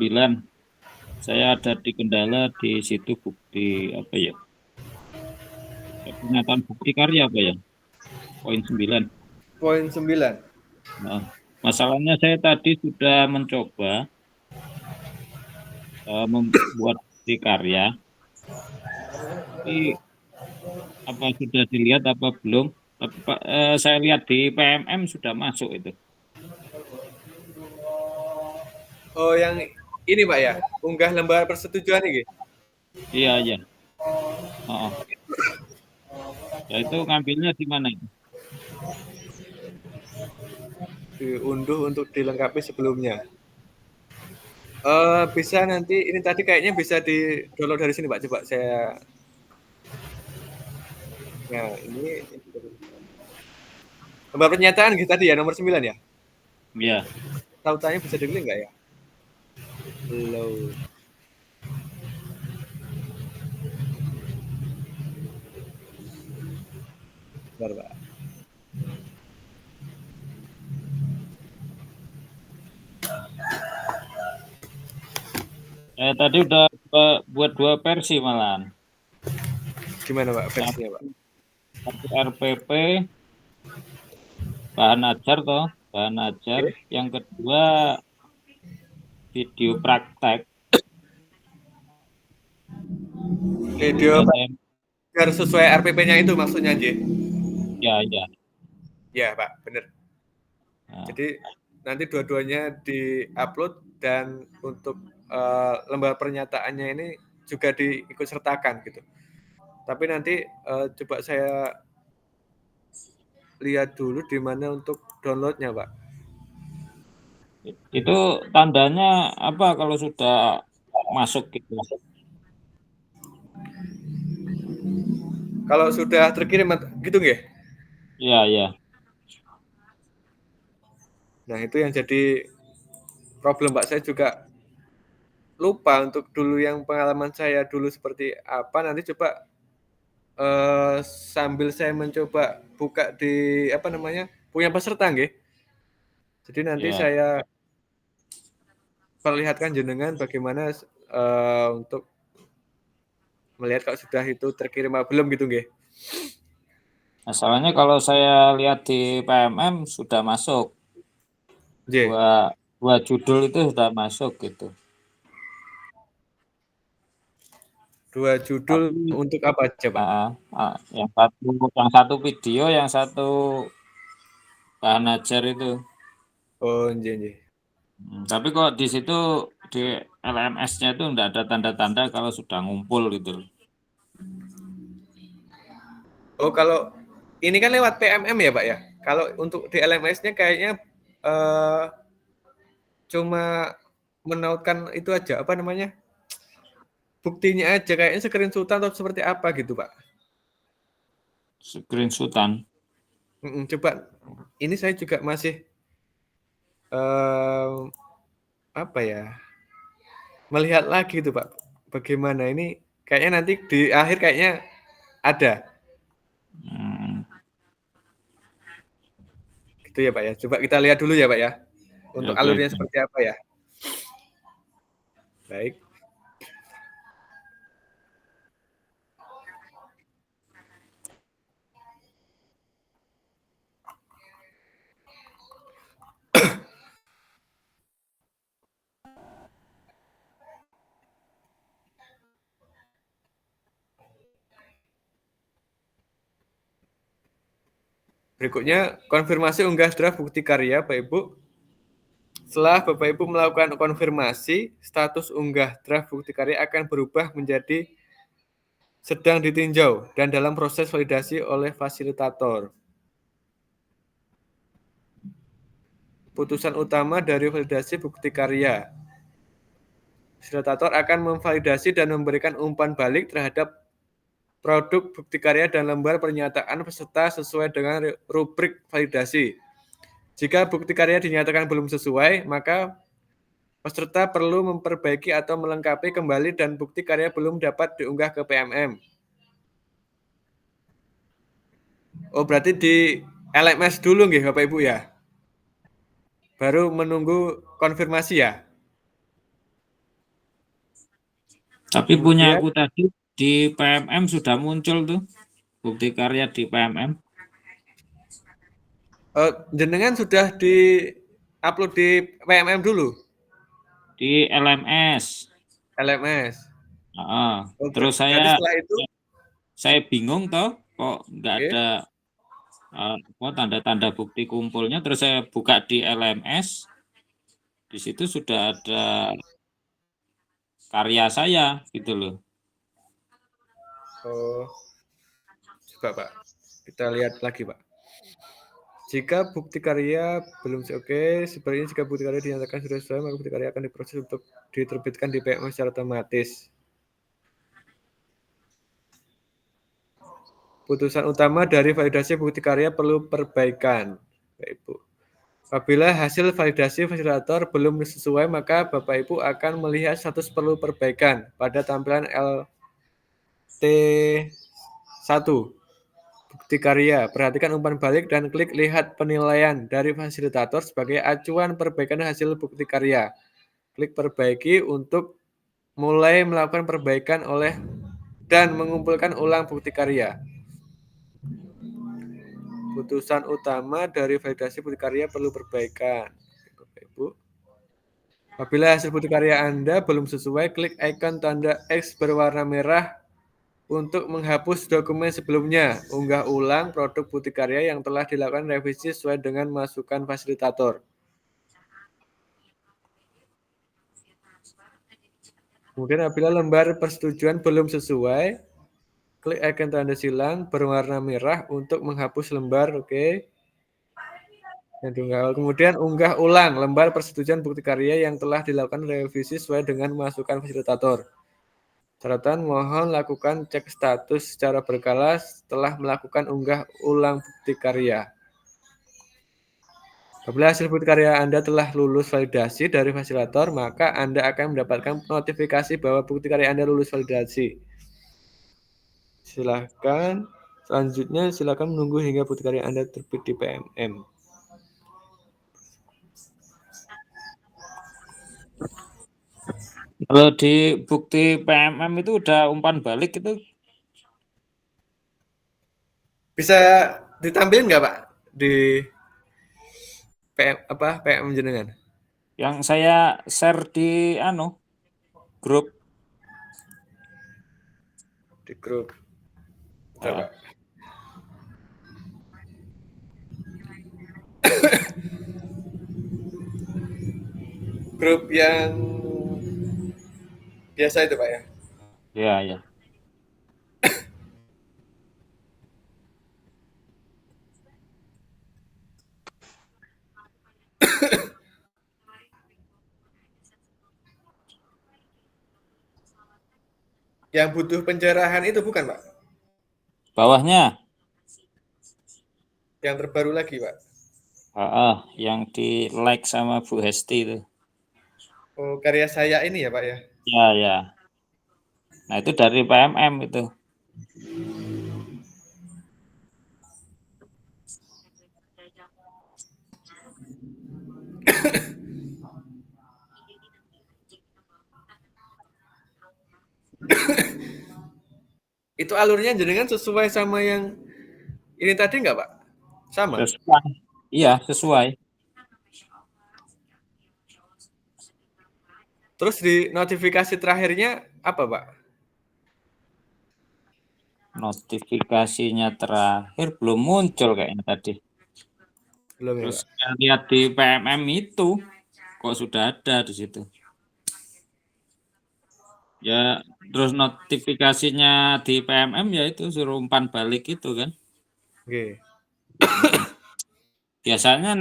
Speaker 6: Saya ada di kendala di situ bukti apa ya? Pernyataan bukti karya apa ya? Poin 9.
Speaker 2: Poin 9.
Speaker 6: Nah, masalahnya saya tadi sudah mencoba membuat bukti karya. Tapi apa sudah dilihat apa belum? Tapi saya lihat di PMM sudah masuk itu.
Speaker 2: Oh, yang ini Pak ya, unggah lembar persetujuan ini.
Speaker 6: Iya, iya. Oh. Ya itu ngambilnya di mana itu?
Speaker 2: Diunduh untuk dilengkapi sebelumnya. Bisa nanti, ini tadi kayaknya bisa di-download dari sini Pak, coba saya. Nah, ini lembar pernyataan gitu tadi ya, nomor 9 ya?
Speaker 6: Iya.
Speaker 2: Tautannya bisa diklik nggak ya? Belum. Bentar, Pak.
Speaker 6: Tadi udah buat 2 versi malahan.
Speaker 2: Gimana Pak versinya Pak?
Speaker 6: Satu RPP bahan ajar toh, bahan ajar. Yang kedua video praktek.
Speaker 2: Video biar sesuai RPP-nya itu maksudnya, J?
Speaker 6: Ya, ya.
Speaker 2: Ya Pak, benar.
Speaker 6: Nah.
Speaker 2: Jadi nanti dua-duanya di-upload dan untuk lembar pernyataannya ini juga diikut sertakan gitu. Tapi nanti coba saya lihat dulu di mana untuk downloadnya, Pak.
Speaker 6: Itu tandanya apa kalau sudah masuk gitu?
Speaker 2: Kalau sudah terkirim gitu nggih?
Speaker 6: Iya, iya.
Speaker 2: Nah, itu yang jadi problem, Pak. Saya juga lupa untuk dulu yang pengalaman saya dulu seperti apa. Nanti coba sambil saya mencoba buka di punya peserta nggih. Jadi nanti saya perlihatkan jenengan bagaimana untuk melihat kalau sudah itu terkirim apa belum gitu nggih.
Speaker 6: Masalahnya kalau saya lihat di PMM sudah masuk. Dua judul itu sudah masuk gitu.
Speaker 2: 2 judul untuk apa aja, Pak?
Speaker 6: Yang satu video, yang satu bahan ajar itu.
Speaker 2: Oh, nggih.
Speaker 6: Tapi kok di situ di LMS-nya itu enggak ada tanda-tanda kalau sudah ngumpul gitu.
Speaker 2: Oh, kalau ini kan lewat PMM ya, Pak ya? Kalau untuk di LMS-nya kayaknya cuma menautkan itu aja, buktinya aja, kayaknya screenshot-an atau seperti apa gitu, Pak.
Speaker 6: Screenshot-an.
Speaker 2: Coba, ini saya juga masih melihat lagi itu, Pak. Bagaimana ini? Kayaknya nanti di akhir kayaknya ada. Gitu ya, Pak ya. Coba kita lihat dulu ya, Pak ya. Untuk alurnya seperti apa ya. Baik. Berikutnya, konfirmasi unggah draft bukti karya, Bapak Ibu. Setelah Bapak Ibu melakukan konfirmasi, status unggah draft bukti karya akan berubah menjadi sedang ditinjau dan dalam proses validasi oleh fasilitator. Putusan utama dari validasi bukti karya. Fasilitator akan memvalidasi dan memberikan umpan balik terhadap produk bukti karya dan lembar pernyataan peserta sesuai dengan rubrik validasi. Jika bukti karya dinyatakan belum sesuai, maka peserta perlu memperbaiki atau melengkapi kembali dan bukti karya belum dapat diunggah ke PMM. Oh, berarti di LMS dulu nggih Bapak Ibu ya? Baru menunggu konfirmasi ya?
Speaker 6: Tapi punya aku tadi di PMM sudah muncul tuh bukti karya di PMM.
Speaker 2: Jenengan sudah di-upload di PMM dulu?
Speaker 6: Di LMS.
Speaker 2: LMS. Oh,
Speaker 6: Terus
Speaker 2: berarti setelah itu,
Speaker 6: saya bingung toh kok nggak
Speaker 2: oke.
Speaker 6: ada tanda-tanda bukti kumpulnya. Terus saya buka di LMS, di situ sudah ada karya saya gitu loh.
Speaker 2: Oh, coba Pak, kita lihat lagi Pak. Jika bukti karya belum oke, sebenarnya jika bukti karya dinyatakan sudah sesuai, maka bukti karya akan diproses untuk diterbitkan di PMM secara otomatis. Putusan utama dari validasi bukti karya perlu perbaikan, Bapak Ibu. Apabila hasil validasi fasilitator belum sesuai, maka Bapak Ibu akan melihat status perlu perbaikan pada tampilan LT1. Bukti karya, perhatikan umpan balik dan klik lihat penilaian dari fasilitator sebagai acuan perbaikan hasil bukti karya. Klik perbaiki untuk mulai melakukan perbaikan dan mengumpulkan ulang bukti karya. Putusan utama dari validasi bukti karya perlu perbaikan. Bapak Ibu. Apabila hasil bukti karya Anda belum sesuai, klik ikon tanda X berwarna merah untuk menghapus dokumen sebelumnya. Unggah ulang produk bukti karya yang telah dilakukan revisi sesuai dengan masukan fasilitator. Kemudian apabila lembar persetujuan belum sesuai, klik ikon tanda silang berwarna merah untuk menghapus lembar. Oke. Kemudian unggah ulang lembar persetujuan bukti karya yang telah dilakukan revisi sesuai dengan masukan fasilitator. Catatan, mohon lakukan cek status secara berkala setelah melakukan unggah ulang bukti karya. Apabila hasil bukti karya Anda telah lulus validasi dari fasilitator, maka Anda akan mendapatkan notifikasi bahwa bukti karya Anda lulus validasi. Selanjutnya silakan menunggu hingga bukti karya Anda terbit di PMM.
Speaker 6: Kalau di bukti PMM itu udah umpan balik itu
Speaker 2: Bisa ditampilkan nggak Pak di PM jenengan?
Speaker 6: yang saya share di grup.
Speaker 2: Di grup. Coba. Grup yang biasa itu Pak ya?
Speaker 6: Ya, ya.
Speaker 2: Yang butuh pencerahan itu bukan Pak?
Speaker 6: Bawahnya.
Speaker 2: Yang terbaru lagi Pak?
Speaker 6: Yang di like sama Bu Hesti itu.
Speaker 2: Oh, karya saya ini ya Pak ya?
Speaker 6: Ya, ya. Nah, itu dari PMM itu.
Speaker 2: Itu alurnya jenengan sesuai sama yang ini tadi nggak Pak? Sama?
Speaker 6: Sesuai. Iya, sesuai.
Speaker 2: Terus di notifikasi terakhirnya apa Pak?
Speaker 6: Notifikasinya terakhir belum muncul kayaknya tadi.
Speaker 2: Belum ya
Speaker 6: Terus
Speaker 2: Pak?
Speaker 6: saya lihat di PMM itu kok sudah ada di situ. Ya, terus notifikasinya di PMM ya itu suruh umpan balik itu kan.
Speaker 2: Oke.
Speaker 6: Biasanya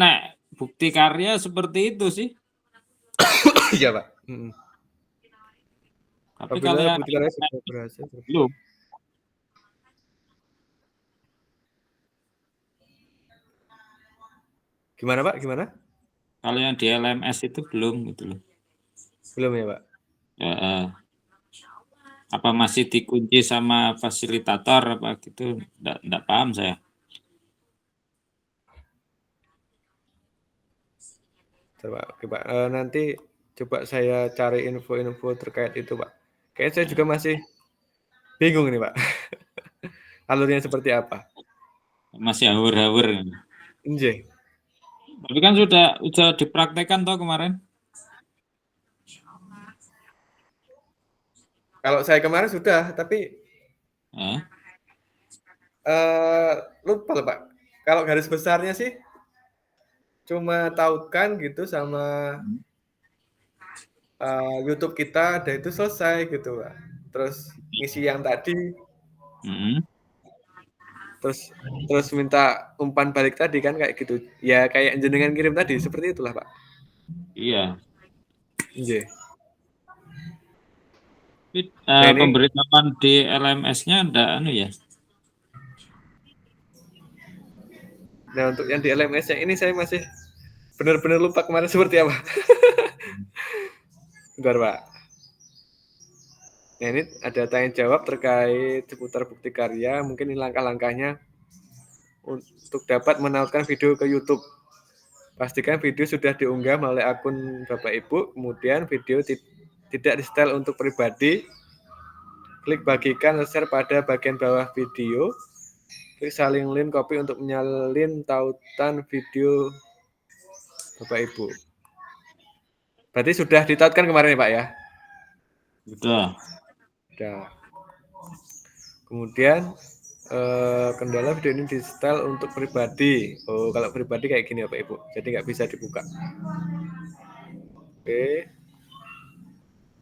Speaker 6: bukti karya seperti itu sih.
Speaker 2: Iya Pak.
Speaker 6: Tapi
Speaker 2: Apabila
Speaker 6: kalau yang
Speaker 2: bukti karya sudah berhasil.
Speaker 6: belum.
Speaker 2: Gimana Pak? Gimana?
Speaker 6: Kalau yang di LMS itu belum gitu loh.
Speaker 2: Belum ya Pak?
Speaker 6: Apa masih dikunci sama fasilitator apa gitu? Enggak paham saya.
Speaker 2: Coba, oke Pak. Nanti coba saya cari info-info terkait itu Pak. Kayaknya saya juga masih bingung nih Pak. Alurnya seperti apa?
Speaker 6: Masih hawur-hawur.
Speaker 2: Nggih.
Speaker 6: Tapi kan sudah dipraktekkan toh kemarin.
Speaker 2: Kalau saya kemarin sudah, tapi
Speaker 6: Hah?
Speaker 2: lupa loh Pak. Kalau garis besarnya sih cuma tautan gitu sama YouTube kita, dan itu selesai gitu Pak. Terus ngisi yang tadi,
Speaker 6: Mm-mm.
Speaker 2: terus terus minta umpan balik tadi kan kayak gitu. Ya kayak jenengan kirim tadi, seperti itulah Pak.
Speaker 6: Iya.
Speaker 2: Iya.
Speaker 6: Tapi,
Speaker 2: Nah ini,
Speaker 6: pemberitahuan di LMS-nya ada anu ya.
Speaker 2: nah untuk yang di LMS yang ini saya masih benar-benar lupa kemarin seperti apa. Bentar Pak. Nah ini ada tanya jawab terkait seputar bukti karya. Mungkin ini langkah-langkahnya untuk dapat menautkan video ke YouTube. Pastikan video sudah diunggah melalui akun Bapak Ibu. Kemudian video tidak di-setel untuk pribadi. Klik bagikan share pada bagian bawah video. Klik salin link copy untuk menyalin tautan video Bapak Ibu. Berarti sudah ditautkan kemarin ya Pak ya?
Speaker 6: Sudah.
Speaker 2: Sudah. Kemudian kendala video ini di-setel untuk pribadi. Oh, kalau pribadi kayak gini ya Pak Ibu. Jadi nggak bisa dibuka. Oke.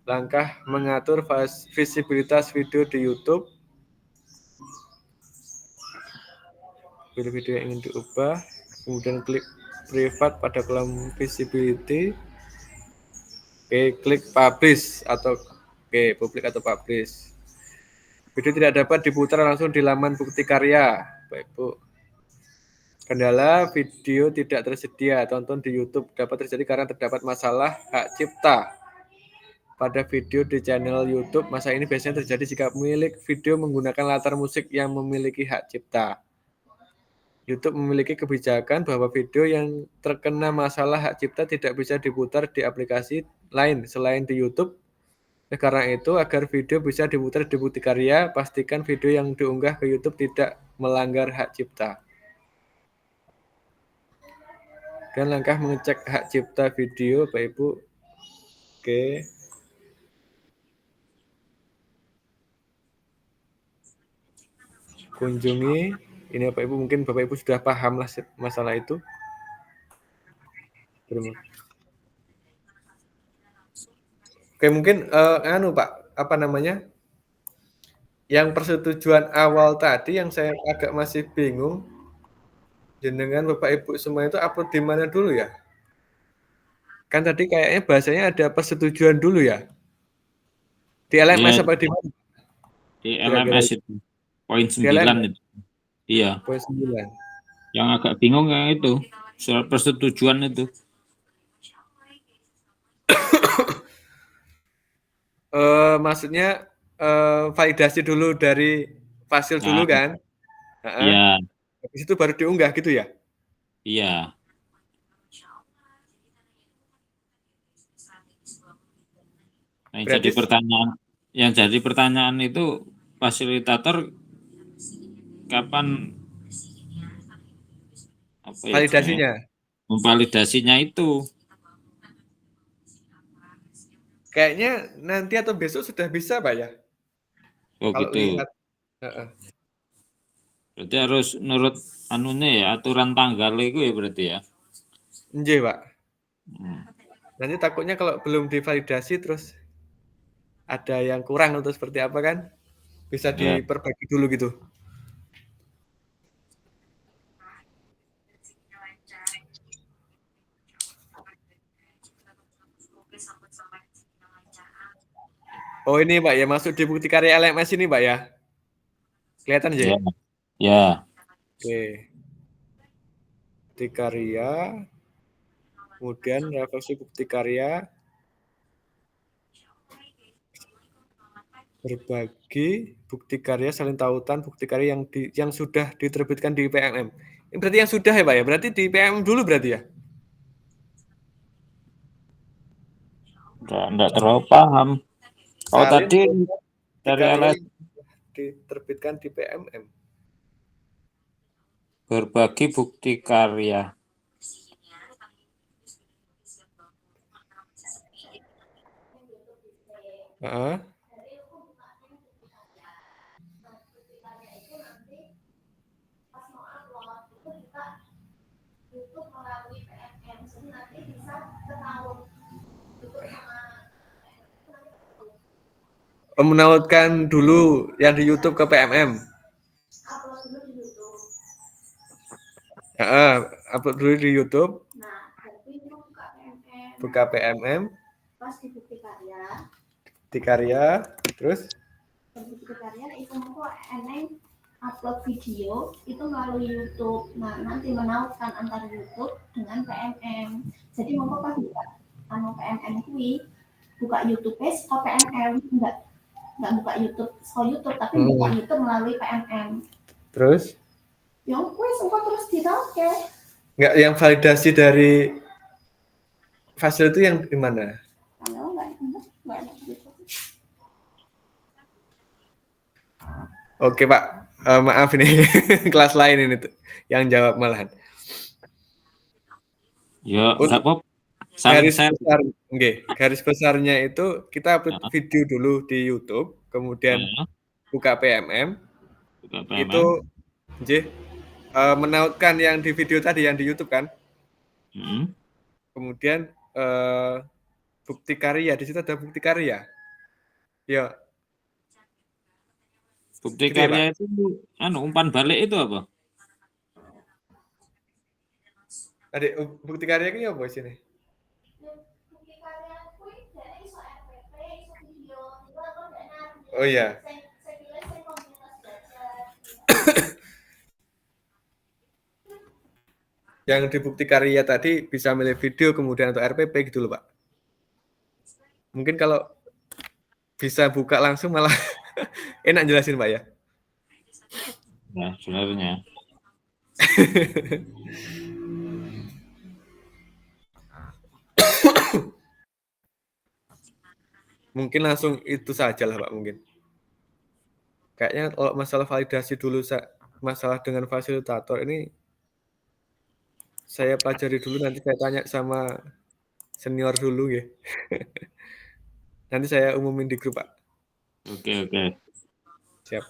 Speaker 2: Langkah mengatur visibilitas video di YouTube. Pilih video yang ingin diubah, kemudian klik privat pada kolom visibility. Oke, klik publish atau publik atau publish. Video tidak dapat diputar langsung di laman bukti karya, Bapak Ibu. Kendala video tidak tersedia tonton di YouTube dapat terjadi karena terdapat masalah hak cipta pada video di channel YouTube. Masalah ini biasanya terjadi jika pemilik video menggunakan latar musik yang memiliki hak cipta. YouTube memiliki kebijakan bahwa video yang terkena masalah hak cipta tidak bisa diputar di aplikasi lain selain di YouTube. Karena itu, agar video bisa diputar di bukti karya, pastikan video yang diunggah ke YouTube tidak melanggar hak cipta. Dan langkah mengecek hak cipta video, Bapak Ibu. Oke. Kunjungi. Ini Bapak Ibu, mungkin Bapak Ibu sudah paham lah masalah itu. Oke, mungkin Pak, apa namanya? Yang persetujuan awal tadi yang saya agak masih bingung. Jenengan Bapak Ibu semua itu upload di mana dulu ya? Kan tadi kayaknya bahasanya ada persetujuan dulu ya? Di LMS apa di mana?
Speaker 6: Di LMS itu. Poin 9 itu. Iya.
Speaker 2: Poin 9.
Speaker 6: Yang agak bingung kayak itu. Surat persetujuan itu.
Speaker 2: Maksudnya validasi dulu dari Fasil dulu kan?
Speaker 6: Iya.
Speaker 2: Habis itu baru diunggah gitu ya?
Speaker 6: Iya. Yang jadi pertanyaan itu fasilitator kapan
Speaker 2: validasinya?
Speaker 6: Memvalidasinya itu.
Speaker 2: Kayaknya nanti atau besok sudah bisa Pak ya?
Speaker 6: Oh
Speaker 2: kalau
Speaker 6: gitu.
Speaker 2: Lihat.
Speaker 6: Berarti harus nurut ya, aturan tanggal itu ya berarti ya.
Speaker 2: Iya Pak. Nanti takutnya kalau belum divalidasi terus ada yang kurang atau seperti apa kan? Bisa diperbaiki dulu gitu. Oh ini Pak ya, masuk di bukti karya LMS ini Pak ya? Kelihatan ya?
Speaker 6: Ya.
Speaker 2: Oke. Bukti karya. Kemudian refleksi bukti karya. Berbagi bukti karya salin tautan bukti karya yang sudah diterbitkan di PMM. Ini berarti yang sudah ya Pak ya? Berarti di PMM dulu berarti ya?
Speaker 6: Enggak terlalu paham. Oh tadi dari LS
Speaker 2: diterbitkan di PMM.
Speaker 6: Berbagi bukti karya.
Speaker 2: menautkan dulu yang di YouTube ke PMM. Upload dulu di YouTube.
Speaker 3: Nah, berarti itu buka PMM.
Speaker 2: Buka PMM.
Speaker 3: Pas di bukti karya.
Speaker 2: Di karya, terus?
Speaker 3: Di bukti karya itu mau eneng upload video itu melalui YouTube. Nah, nanti menautkan antara YouTube dengan PMM. Jadi mau pas buka PMM kui buka YouTube ke PMM, enggak buka YouTube tapi buka YouTube melalui PMM.
Speaker 2: Terus?
Speaker 3: Yang kui sempat terus ditauke.
Speaker 2: Enggak, yang validasi dari Fasil itu yang di mana?
Speaker 3: Kalau enggak gitu.
Speaker 2: Oke Pak, maaf ini kelas lain ini tuh yang jawab malahan.
Speaker 6: Ya, enggak apa-apa.
Speaker 2: Garis besarnya itu kita upload video dulu di YouTube, kemudian buka PMM. Itu menautkan yang di video tadi yang di YouTube kan. Kemudian bukti karya, di situ ada bukti karya. Ya.
Speaker 6: Bukti karya itu umpan balik itu apa?
Speaker 2: Adik, bukti karya itu apa sini? Oh iya. Yang di bukti karya tadi bisa milih video kemudian atau RPP gitu loh Pak. Mungkin kalau bisa buka langsung malah enak jelasin Pak ya.
Speaker 6: Ya sebenarnya.
Speaker 2: Mungkin langsung itu saja lah Pak mungkin. Kayaknya kalau masalah validasi dulu masalah dengan fasilitator ini saya pelajari dulu, nanti saya tanya sama senior dulu ya. Nanti saya umumin di grup Pak.
Speaker 6: Oke.
Speaker 2: Siap.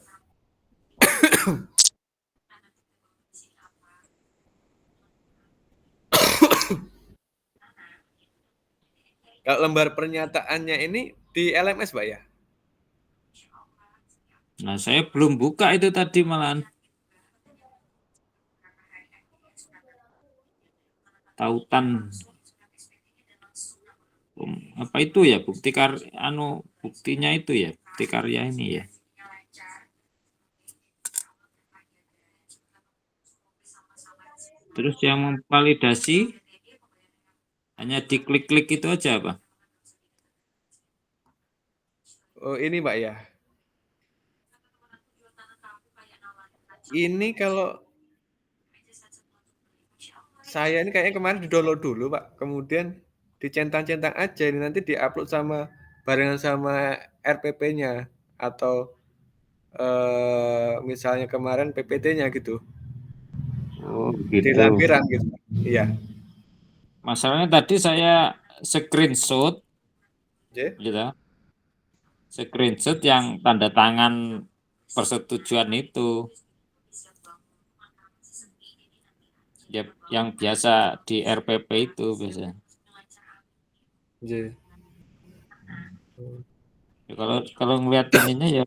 Speaker 2: Kalau lembar pernyataannya ini di LMS Pak ya?
Speaker 6: Nah saya belum buka itu tadi malahan. Tautan apa itu ya buktinya itu ya bukti karya ini ya. Terus yang memvalidasi hanya diklik-klik itu aja Pak.
Speaker 2: Oh ini Pak ya. Ini kalau saya ini kayaknya kemarin di-download dulu Pak, kemudian dicentang-centang aja, ini nanti di-upload barengan sama RPP-nya atau misalnya kemarin PPT-nya gitu.
Speaker 6: Oh gitu.
Speaker 2: Dilampiran gitu. Iya.
Speaker 6: Masalahnya tadi saya screenshot, gitu. Screenshot yang tanda tangan persetujuan itu. Ya, yang biasa di RPP itu biasa.
Speaker 2: Ya,
Speaker 6: kalau ngeliat ininya ya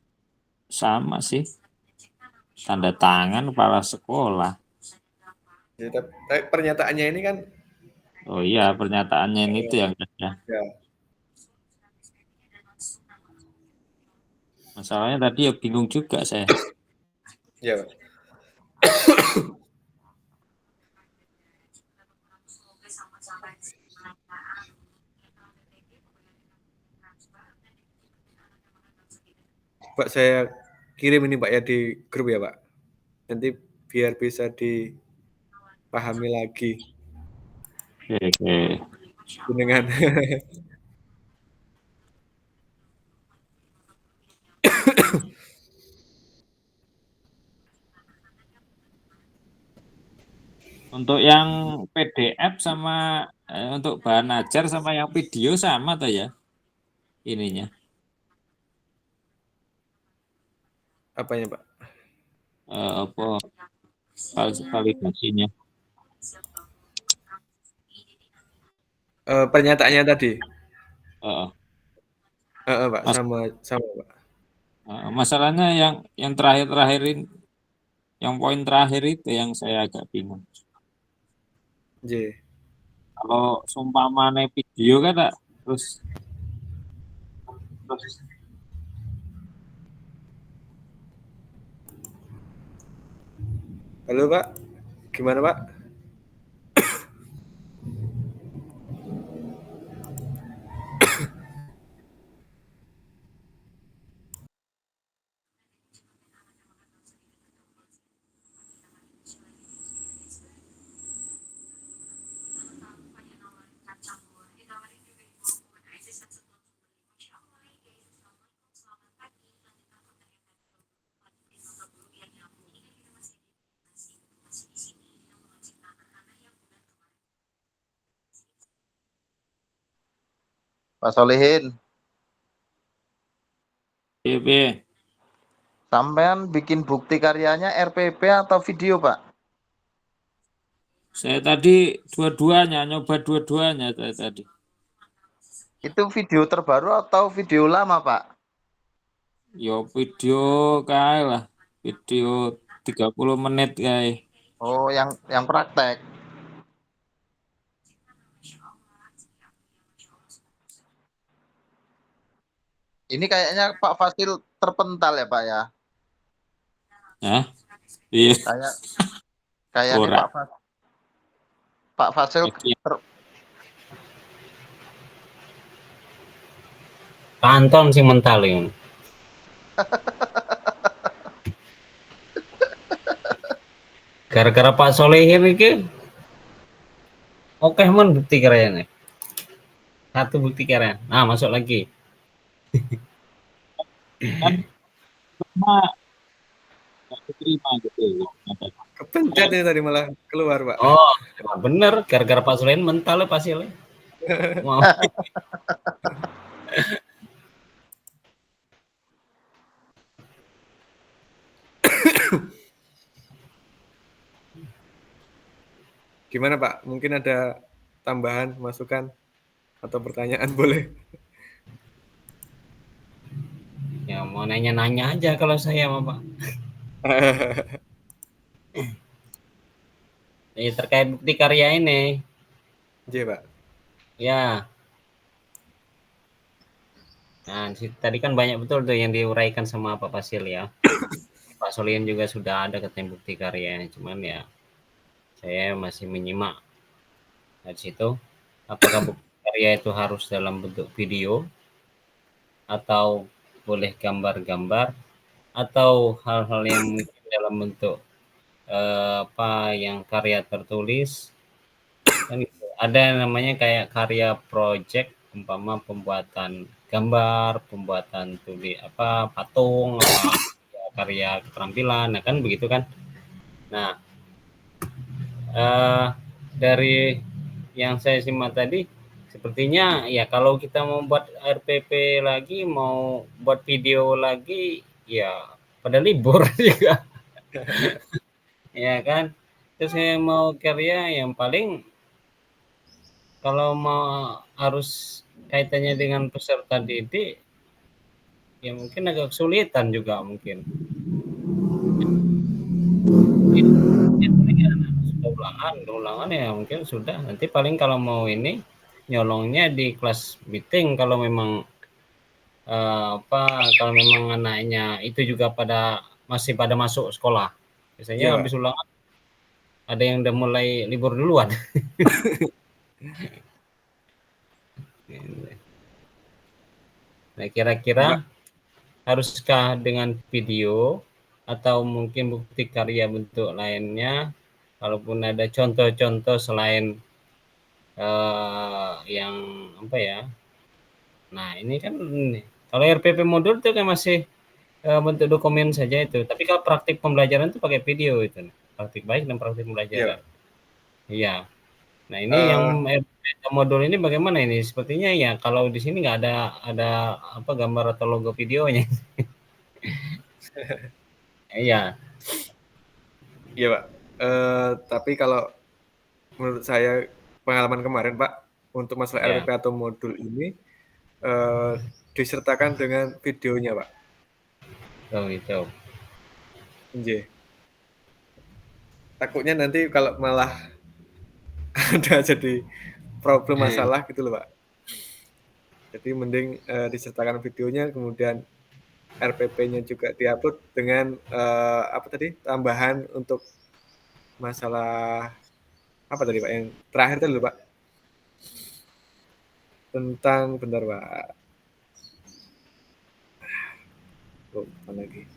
Speaker 6: sama sih, tanda tangan kepala sekolah.
Speaker 2: Ya, tapi pernyataannya ini kan.
Speaker 6: Oh iya, pernyataannya ini itu yang ada.
Speaker 2: Ya.
Speaker 6: Masalahnya tadi ya bingung juga saya.
Speaker 2: Ya. Pak, saya kirim ini Pak ya di grup ya Pak. Nanti biar bisa dipahami lagi.
Speaker 6: Oke.
Speaker 2: Dengan
Speaker 6: Untuk yang PDF sama untuk bahan ajar sama yang video sama tuh ya ininya.
Speaker 2: apanya Pak?
Speaker 6: Apa validasinya?
Speaker 2: Pernyataannya tadi.
Speaker 6: Oh.
Speaker 2: Pak, sama Pak.
Speaker 6: Masalahnya yang terakhir ini, yang poin terakhir itu yang saya agak bingung.
Speaker 2: J.
Speaker 6: Kalau sumpamane video kan terus
Speaker 2: Halo Pak, gimana Pak?
Speaker 1: Pak Solihin,
Speaker 6: BB.
Speaker 1: sampean bikin bukti karyanya RPP atau video, Pak?
Speaker 6: Saya tadi dua-duanya, nyoba dua-duanya saya tadi.
Speaker 1: Itu video terbaru atau video lama, Pak?
Speaker 6: Yo video kayak lah, video 30 menit kayak.
Speaker 1: Oh, yang praktek. Ini kayaknya Pak Fasil terpental ya, Pak ya?
Speaker 6: Hah? Iya.
Speaker 1: Kayaknya
Speaker 6: Ora.
Speaker 1: Pak Fasil
Speaker 4: Panton sing mental ini. Gara-gara Pak Solehin iki oke men bukti karyanya. Satu bukti karya. Nah, masuk lagi.
Speaker 6: Kan cuma nggak diterima gitu.
Speaker 2: Kepencet ini tadi malah keluar Pak.
Speaker 4: Oh, bener. Gara-gara Pak Solehin mental pasti. Mau.
Speaker 2: Gimana Pak? Mungkin ada tambahan, masukan, atau pertanyaan boleh?
Speaker 4: Ya mau nanya-nanya aja kalau saya sama Pak. Terkait bukti karya ini.
Speaker 2: J Pak.
Speaker 4: Ya. Nah, tadi kan banyak betul tuh yang diuraikan sama Pak Fasil ya. Pak Solihin juga sudah ada katanya bukti karya, cuman ya saya masih menyimak dari situ. Apakah bukti karya itu harus dalam bentuk video atau boleh gambar-gambar atau hal-hal yang mungkin dalam bentuk yang karya tertulis kan gitu. Ada namanya kayak karya project, umpama pembuatan gambar, pembuatan patung, karya keterampilan, nah kan begitu kan. Nah, dari yang saya simak tadi sepertinya ya kalau kita mau buat RPP lagi, mau buat video lagi, ya pada libur juga. Ya kan. Terus saya mau karya yang paling kalau mau harus kaitannya dengan peserta didik ya mungkin agak kesulitan juga mungkin. Ulangan ya mungkin sudah. Nanti paling kalau mau ini nyolongnya di kelas meeting kalau memang kalau memang anaknya itu juga masih pada masuk sekolah. Biasanya habis ulangan ada yang udah mulai libur duluan. Nah, kira-kira haruskah dengan video atau mungkin bukti karya bentuk lainnya? Kalaupun ada contoh-contoh selain yang apa ya? Nah, ini kan kalau RPP modul itu kan masih bentuk dokumen saja itu. Tapi kalau praktik pembelajaran itu pakai video itu. Praktik baik dan praktik pembelajaran. Iya. Nah, ini yang modul ini bagaimana ini? Sepertinya ya kalau di sini nggak ada gambar atau logo videonya. Iya.
Speaker 2: Iya Pak. Tapi kalau menurut saya pengalaman kemarin Pak untuk masalah RPP atau modul ini disertakan dengan videonya Pak.
Speaker 4: Oh itu.
Speaker 2: Nggih. Takutnya nanti kalau malah ada jadi problem masalah gitu loh, Pak. Jadi mending disertakan videonya, kemudian RPP-nya juga diupload dengan apa tadi tambahan untuk masalah apa tadi Pak yang terakhir tadi loh Pak tentang bentar Pak. Oh, apa lagi?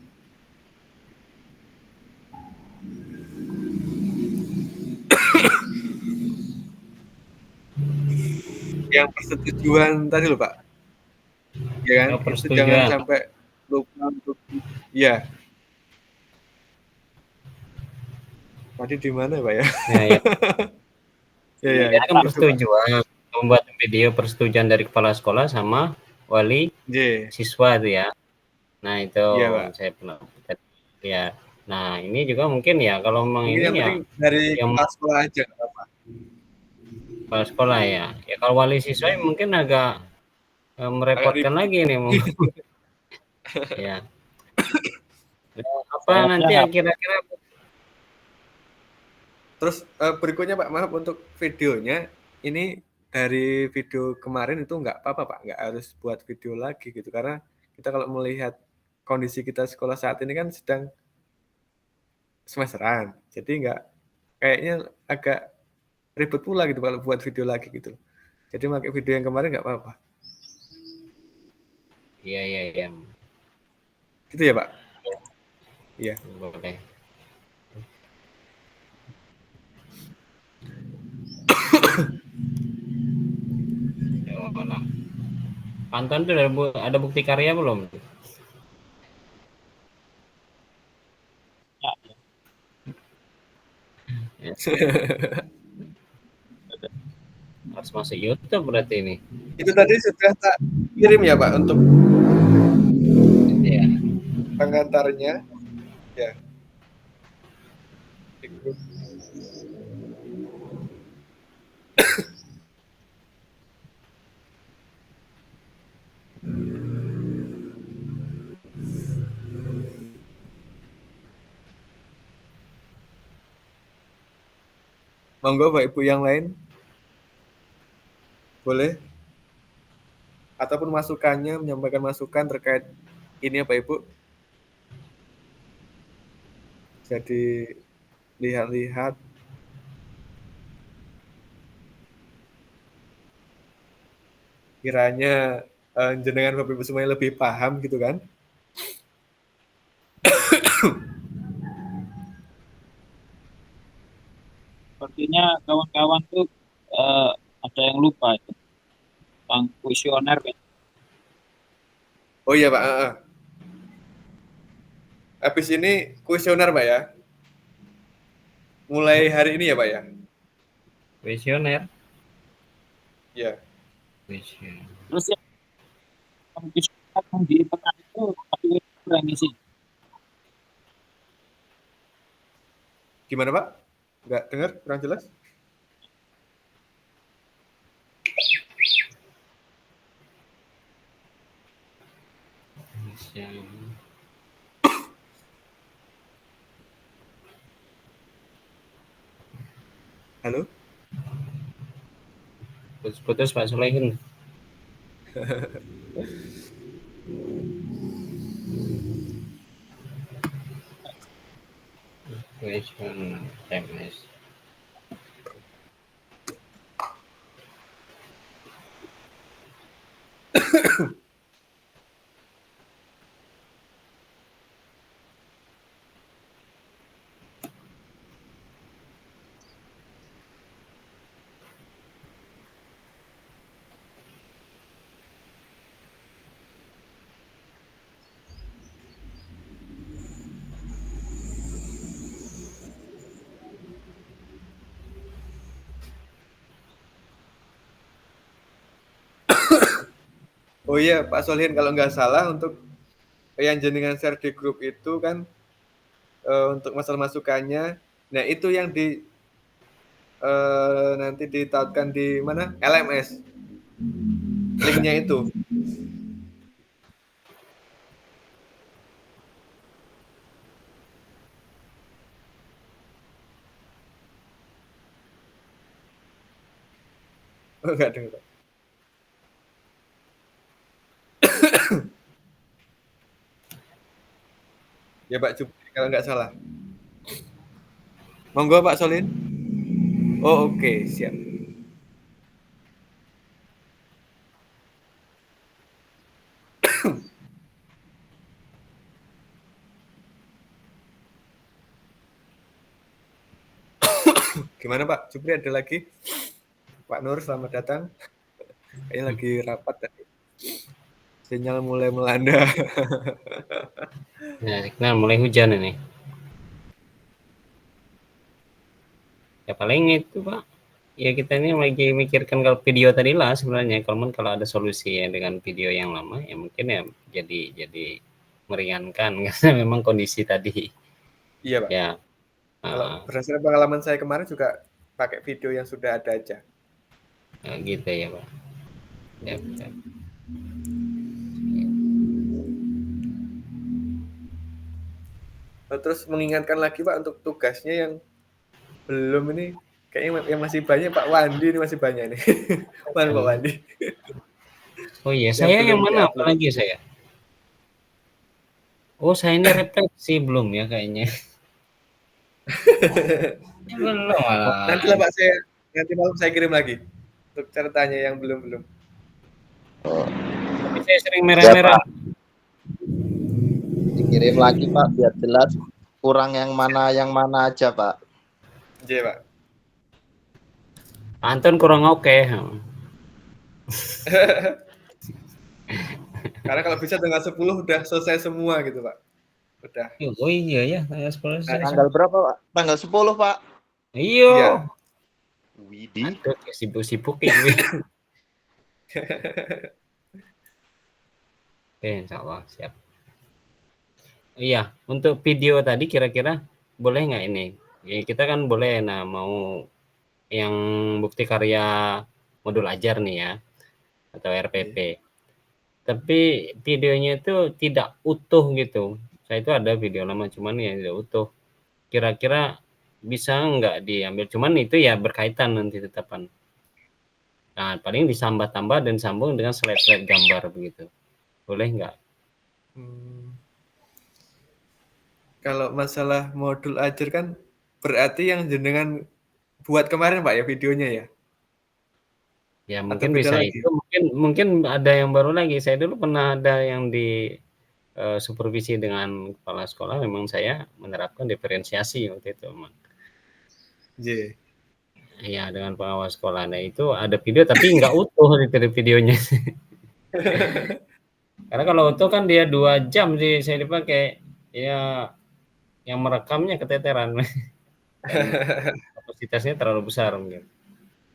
Speaker 2: Yang persetujuan tadi loh Pak. Ya kan?
Speaker 4: Oh,
Speaker 2: Itu
Speaker 4: persetujuan.
Speaker 2: jangan sampai lupa untuk ya. Tadi di mana Pak ya?
Speaker 4: Ya, ya.
Speaker 2: Ya,
Speaker 4: Ini kan persetujuan membuat video persetujuan dari kepala sekolah sama wali siswa itu ya. Nah itu
Speaker 2: Iya, Pak.
Speaker 4: saya pernah ya. Nah ini juga mungkin ya kalau memang
Speaker 2: Mungkin
Speaker 4: ini
Speaker 2: yang
Speaker 4: ya
Speaker 2: penting dari
Speaker 4: yang
Speaker 2: kepala sekolah aja nggak apa-apa.
Speaker 4: kepala sekolah ya. Ya kalau wali siswa mungkin agak merepotkan lagi nih. Ya. Nah, apa nanti kira-kira
Speaker 2: Terus berikutnya Pak, maaf untuk videonya ini dari video kemarin itu nggak apa-apa Pak, nggak harus buat video lagi gitu karena kita kalau melihat kondisi kita sekolah saat ini kan sedang semesteran, jadi nggak kayaknya agak ribet pula gitu kalau buat video lagi gitu. Jadi pakai video yang kemarin nggak apa-apa.
Speaker 4: Iya.
Speaker 2: Gitu ya Pak? Iya.
Speaker 4: Boleh. Anton tuh ada bukti karya belum? Ya. Harus masuk YouTube berarti ini.
Speaker 2: Itu tadi sudah tak kirim ya Pak untuk
Speaker 4: ya.
Speaker 2: pengantarnya. Ya. Di grup. Monggo Bapak Ibu yang lain boleh ataupun masukannya menyampaikan masukan terkait ini ya Pak Ibu. Jadi lihat-lihat kiranya jenengan Bapak Ibu semuanya lebih paham gitu kan.
Speaker 6: Sepertinya kawan-kawan tuh ada yang lupa itu tentang kuesioner kan.
Speaker 2: Oh iya Pak. Habis ini kuesioner Pak ya. Mulai hari ini ya Pak ya.
Speaker 4: Kuesioner.
Speaker 2: Iya.
Speaker 4: Kuesioner.
Speaker 6: Terus yang di tengah itu tapi remisi.
Speaker 2: Gimana Pak? Nggak dengar? Kurang jelas? Halo?
Speaker 4: Putus Pak Sulaiman. Kuesioner MS.
Speaker 2: Oh iya Pak Solihin kalau nggak salah untuk yang jenengan share di grup itu kan untuk masalah masukannya. Nah itu yang di nanti ditautkan di mana? LMS. Linknya itu. Oh, enggak dengar. Ya Pak Jupri kalau nggak salah. Monggo Pak Solin. Oh oke, siap. Gimana Pak Jupri, ada lagi? Pak Nur, selamat datang. Kayaknya lagi rapat tadi. Sinyal mulai melanda.
Speaker 4: Nah, mulai hujan ini. Ya paling itu Pak. Ya kita ini lagi mikirkan kalau video tadi lah sebenarnya. Kalau ada solusi ya dengan video yang lama ya mungkin ya jadi meringankan karena memang kondisi tadi.
Speaker 2: Iya Pak.
Speaker 4: Ya.
Speaker 2: Kalau berdasarkan pengalaman saya kemarin juga pakai video yang sudah ada aja.
Speaker 4: Gitu ya Pak. Ya, betul.
Speaker 2: Terus mengingatkan lagi Pak untuk tugasnya yang belum ini, kayaknya yang masih banyak Pak Wandi ini masih banyak nih. Mana Pak Wandi?
Speaker 4: Oh iya, saya yang mana apalagi saya? Oh, saya ini refleksi belum ya kayaknya. Belum.
Speaker 2: Nanti lah Pak, nanti malam saya kirim lagi untuk ceritanya yang belum.
Speaker 4: Tapi saya sering merah-merah.
Speaker 1: Dikirim lagi Pak biar jelas kurang yang mana aja Pak.
Speaker 2: Iya Pak.
Speaker 4: Anton kurang oke.
Speaker 2: Karena kalau bisa tanggal 10 udah selesai semua gitu Pak. Udah.
Speaker 4: Oh iya ya, tanggal 10 selesai.
Speaker 1: Tanggal berapa Pak? Tanggal 10 Pak.
Speaker 4: Iya.
Speaker 1: Widih.
Speaker 4: Aduh, sibuk-sibuk ini. Oke, insya Allah siap. Iya, untuk video tadi kira-kira boleh nggak ini? Ya, kita kan boleh, nah mau yang bukti karya modul ajar nih ya, atau RPP. Tapi videonya itu tidak utuh gitu. Saya itu ada video lama, cuman ya tidak utuh. Kira-kira bisa nggak diambil? Cuman itu ya berkaitan nanti tetapan. Nah, paling ditambah-tambah dan sambung dengan slide-slide gambar begitu. Boleh nggak?
Speaker 2: Kalau masalah modul ajar kan berarti yang jenengan buat kemarin Pak ya videonya ya?
Speaker 4: Ya mungkin bisa lagi? Itu mungkin ada yang baru lagi. Saya dulu pernah ada yang di supervisi dengan kepala sekolah, memang saya menerapkan diferensiasi waktu itu.
Speaker 2: Yeah.
Speaker 4: Ya dengan pengawas sekolah. Nah itu ada video tapi nggak utuh di videonya. Karena kalau utuh kan dia 2 jam sih saya dipakai. Ya yang merekamnya keteteran. Kapasitasnya terlalu besar mungkin.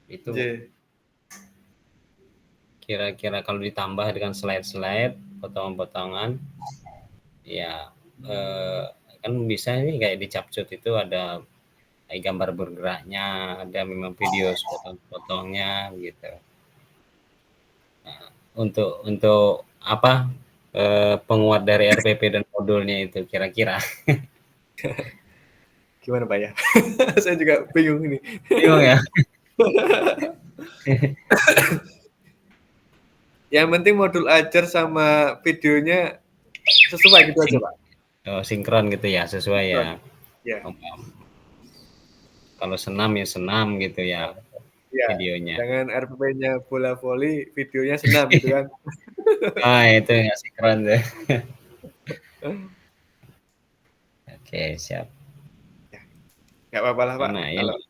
Speaker 4: Itu. Yeah. Kira-kira kalau ditambah dengan slide-slide, potongan-potongan, ya kan bisa nih kayak di Capcut itu ada gambar bergeraknya, ada memang video potong-potongnya gitu. Nah, untuk apa penguat dari RPP dan modulnya itu kira-kira?
Speaker 2: Gimana Pak ya? Saya juga bingung ini.
Speaker 4: Bingung ya?
Speaker 2: Yang penting modul ajar sama videonya sesuai gitu aja Pak.
Speaker 4: Oh, sinkron gitu ya, sesuai ya.
Speaker 2: Ya.
Speaker 4: Kalau senam ya senam gitu ya, videonya.
Speaker 2: Jangan RPP-nya bola voli, videonya senam gitu kan.
Speaker 4: Itu ya sinkron deh. Oke, siap.
Speaker 2: Nggak apa-apa lah Pak.
Speaker 4: Kalau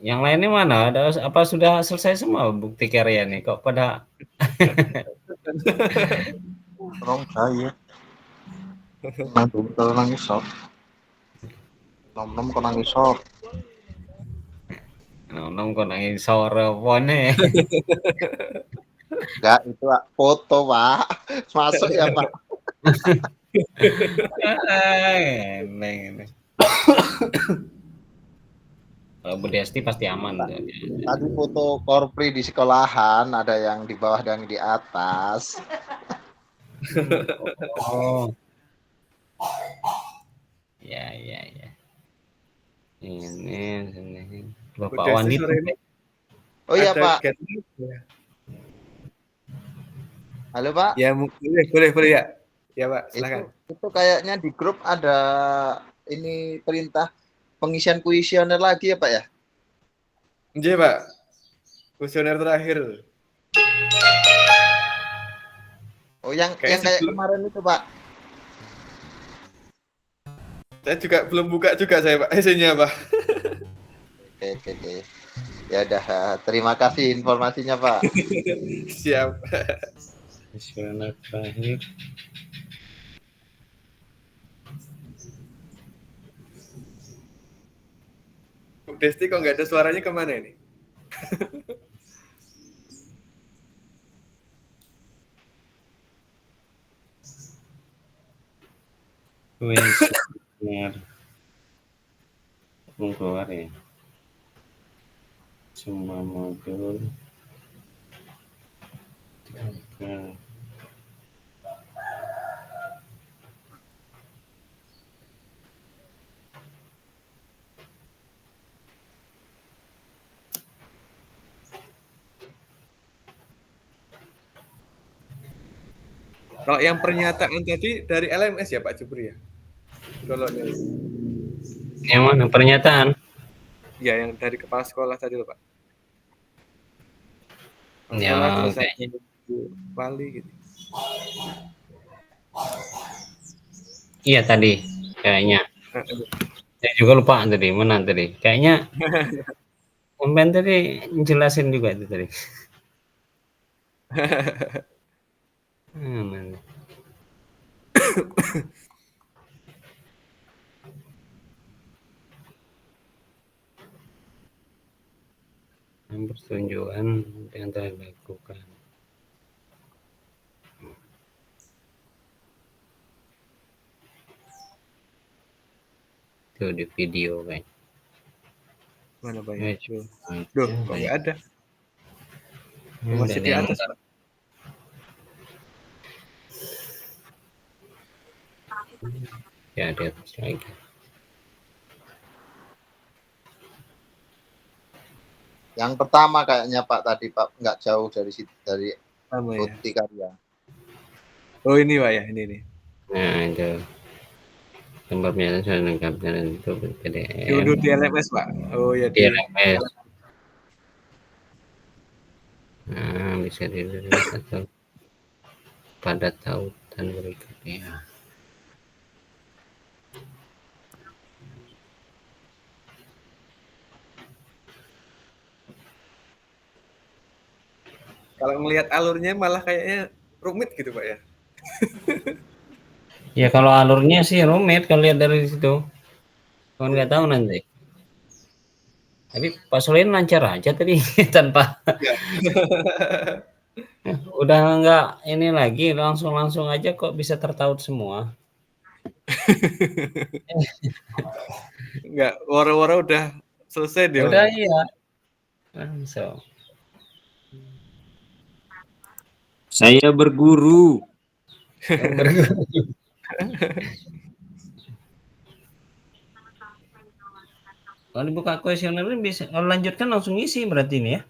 Speaker 4: yang lainnya mana? Ada apa sudah selesai semua bukti karya nih? Kok pada
Speaker 1: Orang saya. Nangis sok. Nom kok nangis sok.
Speaker 4: Nom kok nangis sore pone.
Speaker 1: Enggak, itu foto Pak. Masuk ya Pak.
Speaker 4: Ini. Kalau Bu Desti pasti aman.
Speaker 1: Tadi foto korpri di sekolahan, ada yang di bawah dan di atas.
Speaker 4: Oh. Ya. Ini. Bapak
Speaker 2: Bu Desti
Speaker 4: Wandi
Speaker 2: sore ini
Speaker 1: Oh iya
Speaker 2: ada
Speaker 1: Pak.
Speaker 2: kegiatan ya?
Speaker 1: Halo Pak.
Speaker 2: Ya, boleh ya. Ya Pak, silakan.
Speaker 1: Itu kayaknya di grup ada ini perintah pengisian kuesioner lagi ya Pak ya?
Speaker 2: Iya Pak, kuesioner terakhir.
Speaker 1: Oh yang
Speaker 2: Kayaknya
Speaker 1: kayak kemarin itu Pak.
Speaker 2: Saya juga belum buka juga saya Pak, isinya Pak.
Speaker 1: Oke. Ya udah, terima kasih informasinya Pak.
Speaker 2: Siap.
Speaker 4: kuesioner terakhir.
Speaker 2: Bu Desti kok nggak ada suaranya kemana ini?
Speaker 4: Kuesioner belum keluar ya. Semua modul. Oke.
Speaker 2: Kalau yang pernyataan tadi dari LMS ya Pak Jupri ya? Kalau
Speaker 4: Yang mana pernyataan?
Speaker 2: ya yang dari kepala sekolah tadi loh Pak.
Speaker 4: Ya,
Speaker 2: Sekolah terus
Speaker 4: oke.
Speaker 2: ada Bu Wali gitu.
Speaker 4: Iya tadi kayaknya. Saya juga lupa tadi mana tadi. Kayaknya Kompen tadi jelasin juga itu tadi. Mana? Pertunjukan yang telah dilakukan. Itu di video kan.
Speaker 2: Mana Pak
Speaker 4: Ya,
Speaker 2: ya? Duh, kok nggak ada? Masih di atas Pak.
Speaker 4: Ya, di atas lagi.
Speaker 1: Yang pertama kayaknya Pak tadi Pak, nggak jauh dari situ, dari
Speaker 2: Sama ya.
Speaker 1: Bukti Karya.
Speaker 2: Oh ini Pak ya, ini nih.
Speaker 4: Nah, itu tempat penyataan sudah lengkap dan itu PDF.
Speaker 2: Diunduh di LMS Pak. Oh ya
Speaker 4: Di LMS. Nah, bisa dirilis atau pada tautan berikutnya.
Speaker 2: Kalau melihat alurnya malah kayaknya rumit gitu Pak ya.
Speaker 4: Ya kalau alurnya sih rumit kalau lihat dari situ. Kan nggak tahu nanti. Tapi Pak Solehin lancar aja tadi tanpa
Speaker 2: Ya.
Speaker 4: udah nggak ini lagi langsung aja kok bisa tertaut semua.
Speaker 2: Enggak, waro-waro udah selesai dia.
Speaker 4: Udah iya. Langsung.
Speaker 6: Saya berguru.
Speaker 4: Kalau dibuka kuesioner bisa kalau lanjutkan langsung isi berarti ini ya.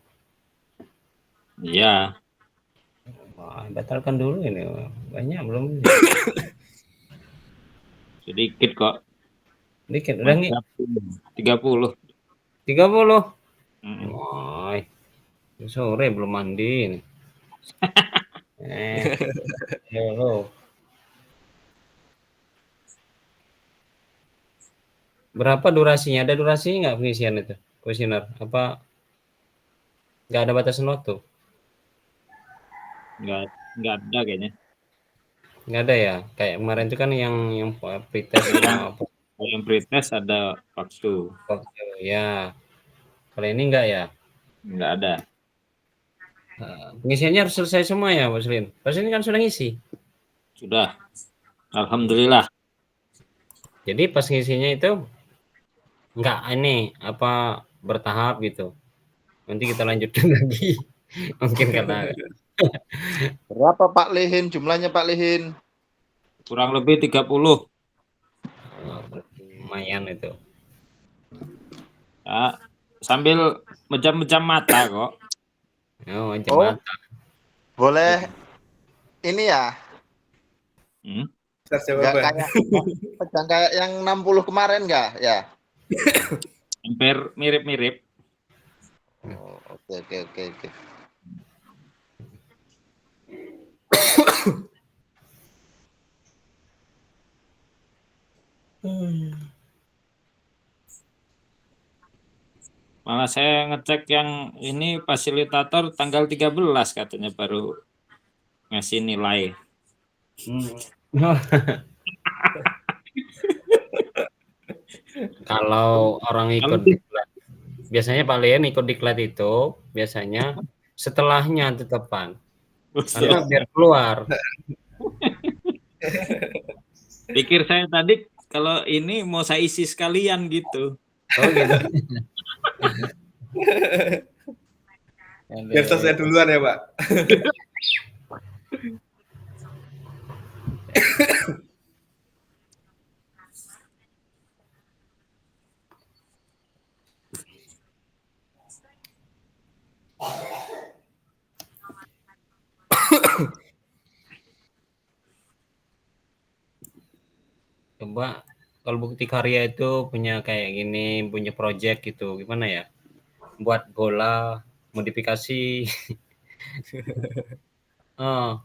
Speaker 6: Iya.
Speaker 4: Wah, batalkan dulu ini. Banyak belum.
Speaker 6: Sedikit kok.
Speaker 4: Dikit udah nih
Speaker 6: 30.
Speaker 4: 30.
Speaker 6: Mm.
Speaker 4: Wah. Sore belum mandi nih. Halo. Berapa durasinya? Ada durasinya nggak pengisian itu? Kuesioner apa nggak ada batasan waktu?
Speaker 6: Nggak ada kayaknya.
Speaker 4: Nggak ada ya? Kayak kemarin itu kan yang pretest apa?
Speaker 6: Kalau yang pretest ada waktu.
Speaker 4: Ya. Kalau ini enggak ya?
Speaker 6: Nggak ada.
Speaker 4: Pengisiannya harus selesai semua ya, Mas Lin? Mas Lin kan sudah ngisi.
Speaker 6: Sudah. Alhamdulillah.
Speaker 4: Jadi pas ngisinya itu enggak ini apa bertahap gitu. Nanti kita lanjutkan lagi. Mungkin karena
Speaker 1: Berapa Pak Lehin? Jumlahnya Pak Lehin?
Speaker 6: Kurang lebih 30.
Speaker 4: lumayan itu.
Speaker 6: Ya, sambil mejam-mejam mata kok.
Speaker 4: Oh,
Speaker 1: Oh,
Speaker 4: jembatan.
Speaker 1: boleh ini ya,
Speaker 2: Start
Speaker 1: nggak
Speaker 2: jawaban.
Speaker 1: kayak pegang kayak yang 60 kemarin nggak ya?
Speaker 6: Hampir mirip-mirip.
Speaker 1: Oh, oke.
Speaker 6: Malah saya ngecek yang ini fasilitator tanggal 13 katanya baru ngasih nilai.
Speaker 4: Kalau orang
Speaker 6: Kalau
Speaker 4: ikut diklat, biasanya Pak Lian ikut diklat itu biasanya setelahnya tetapan, karena biar keluar.
Speaker 6: pikir saya tadi kalau ini mau saya isi sekalian gitu.
Speaker 4: Oh gitu.
Speaker 2: Biar selesai duluan ya Pak.
Speaker 4: Coba kalau bukti karya itu punya kayak gini, punya project gitu, gimana ya? Buat bola, modifikasi. Oh,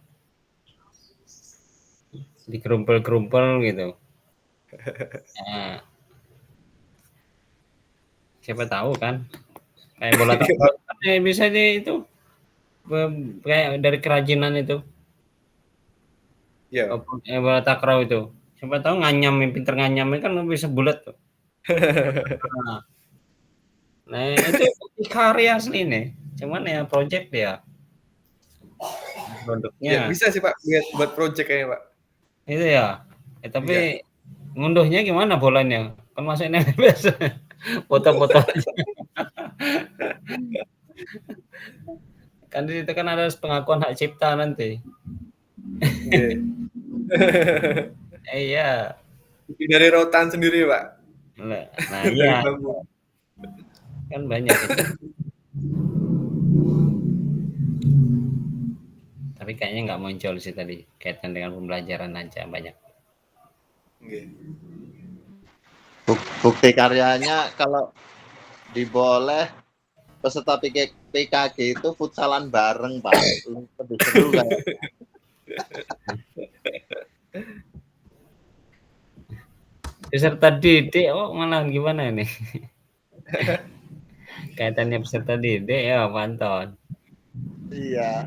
Speaker 4: dikerumpel-kerumpel gitu. Nah, siapa tahu kan? Kayak bola takraw, bisa itu kayak dari kerajinan itu.
Speaker 2: Iya.
Speaker 4: Bola takraw itu. Siapa tahu nganyam, pinter nganyamnya kan bisa bulat tuh. Nah, itu karya asli nih. Cuman ya project dia. Produknya.
Speaker 2: Ya, bisa sih Pak buat project kayaknya Pak.
Speaker 4: Itu ya. Tapi ngunduhnya gimana bolanya? Kan masuknya biasa. Foto-foto aja. Kan di situ kan ada pengakuan hak cipta nanti. Iya.
Speaker 2: Dari rotan sendiri Pak.
Speaker 4: Nah iya. Kan banyak itu. Tapi kayaknya nggak muncul sih tadi kaitan dengan pembelajaran aja banyak.
Speaker 1: Bukti karyanya kalau diboleh peserta PKG itu futsalan bareng Pak, lebih seru kan?
Speaker 4: Peserta didik, oh malah gimana ini? Kaitannya peserta didik ya Pak Anton.
Speaker 1: Iya.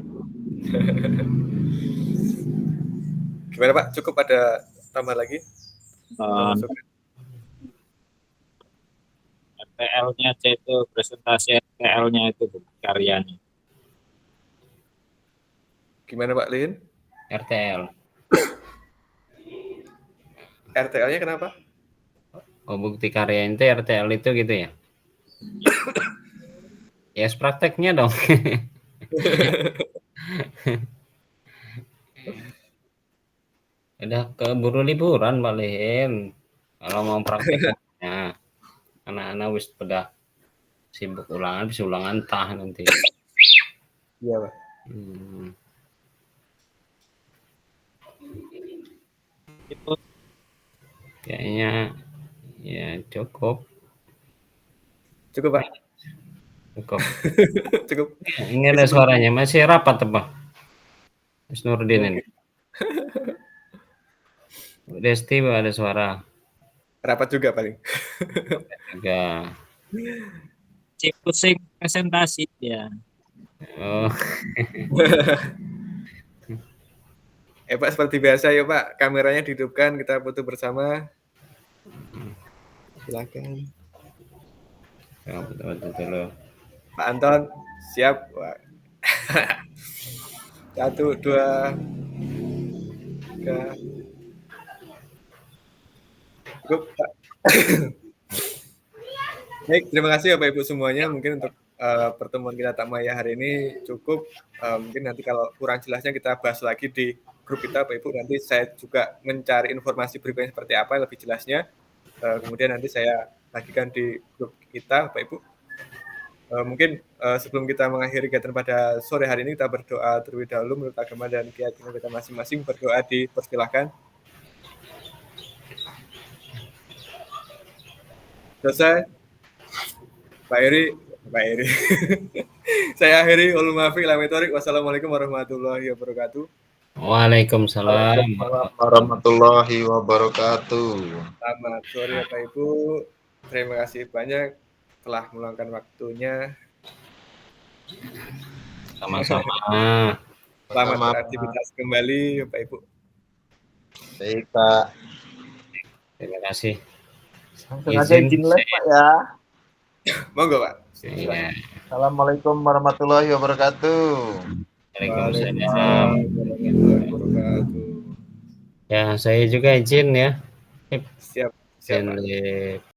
Speaker 2: Gimana Pak? Cukup ada tambah lagi?
Speaker 6: RTL-nya aja itu presentasi RTL-nya itu karyanya.
Speaker 2: Gimana Pak Lin?
Speaker 4: RTL.
Speaker 2: RTL-nya kenapa?
Speaker 4: Oh, bukti karya itu RTL itu gitu ya? Ya, prakteknya dong. Udah keburu liburan Pak Lin. Kalau mau prakteknya, anak-anak wis pada sibuk ulangan, bisa ulangan tah nanti.
Speaker 2: Iya Pak.
Speaker 6: Itu
Speaker 4: Kayaknya ya cukup.
Speaker 2: Cukup Pak.
Speaker 4: Cukup.
Speaker 2: Cukup.
Speaker 4: Ini ada suaranya, masih rapat apa? Mas Nurdin ini. Desti ada suara.
Speaker 2: Rapat juga paling.
Speaker 4: Juga.
Speaker 6: pusing presentasi ya.
Speaker 4: Oh.
Speaker 2: Pak seperti biasa ya Pak, kameranya dihidupkan, kita foto bersama. Silakan.
Speaker 4: Ya, betul.
Speaker 2: Pak Anton, siap. Wah. 1, 2, 3. Cukup, Pak. Baik, terima kasih Bapak Ibu semuanya. Mungkin untuk pertemuan kita Tak Maya hari ini cukup. Mungkin nanti kalau kurang jelasnya kita bahas lagi di grup kita Bapak Ibu. Nanti saya juga mencari informasi berikutnya seperti apa lebih jelasnya. Kemudian nanti saya bagikan di grup kita Bapak Ibu. Mungkin sebelum kita mengakhiri kegiatan pada sore hari ini, kita berdoa terlebih dahulu menurut agama dan keyakinan kita masing-masing. Berdoa dipersilahkan. Selesai? Pak Eri. Saya akhiri. Wassalamualaikum warahmatullahi wabarakatuh.
Speaker 4: Waalaikumsalam.
Speaker 1: Warahmatullahi wabarakatuh.
Speaker 2: Selamat sore Bapak Ibu. Terima kasih banyak telah meluangkan waktunya.
Speaker 4: Sama-sama.
Speaker 2: Selamat beraktivitas kembali Bapak Ibu.
Speaker 1: Baik Pak.
Speaker 4: Terima kasih.
Speaker 1: Langsung aja izin live Pak ya.
Speaker 2: Monggo Pak.
Speaker 4: Iya.
Speaker 1: Assalamualaikum warahmatullahi wabarakatuh.
Speaker 4: Waalaikumsalam.
Speaker 2: Warahmatullahi wabarakatuh.
Speaker 4: Ya, saya juga izin ya.
Speaker 2: Siap.
Speaker 4: Izin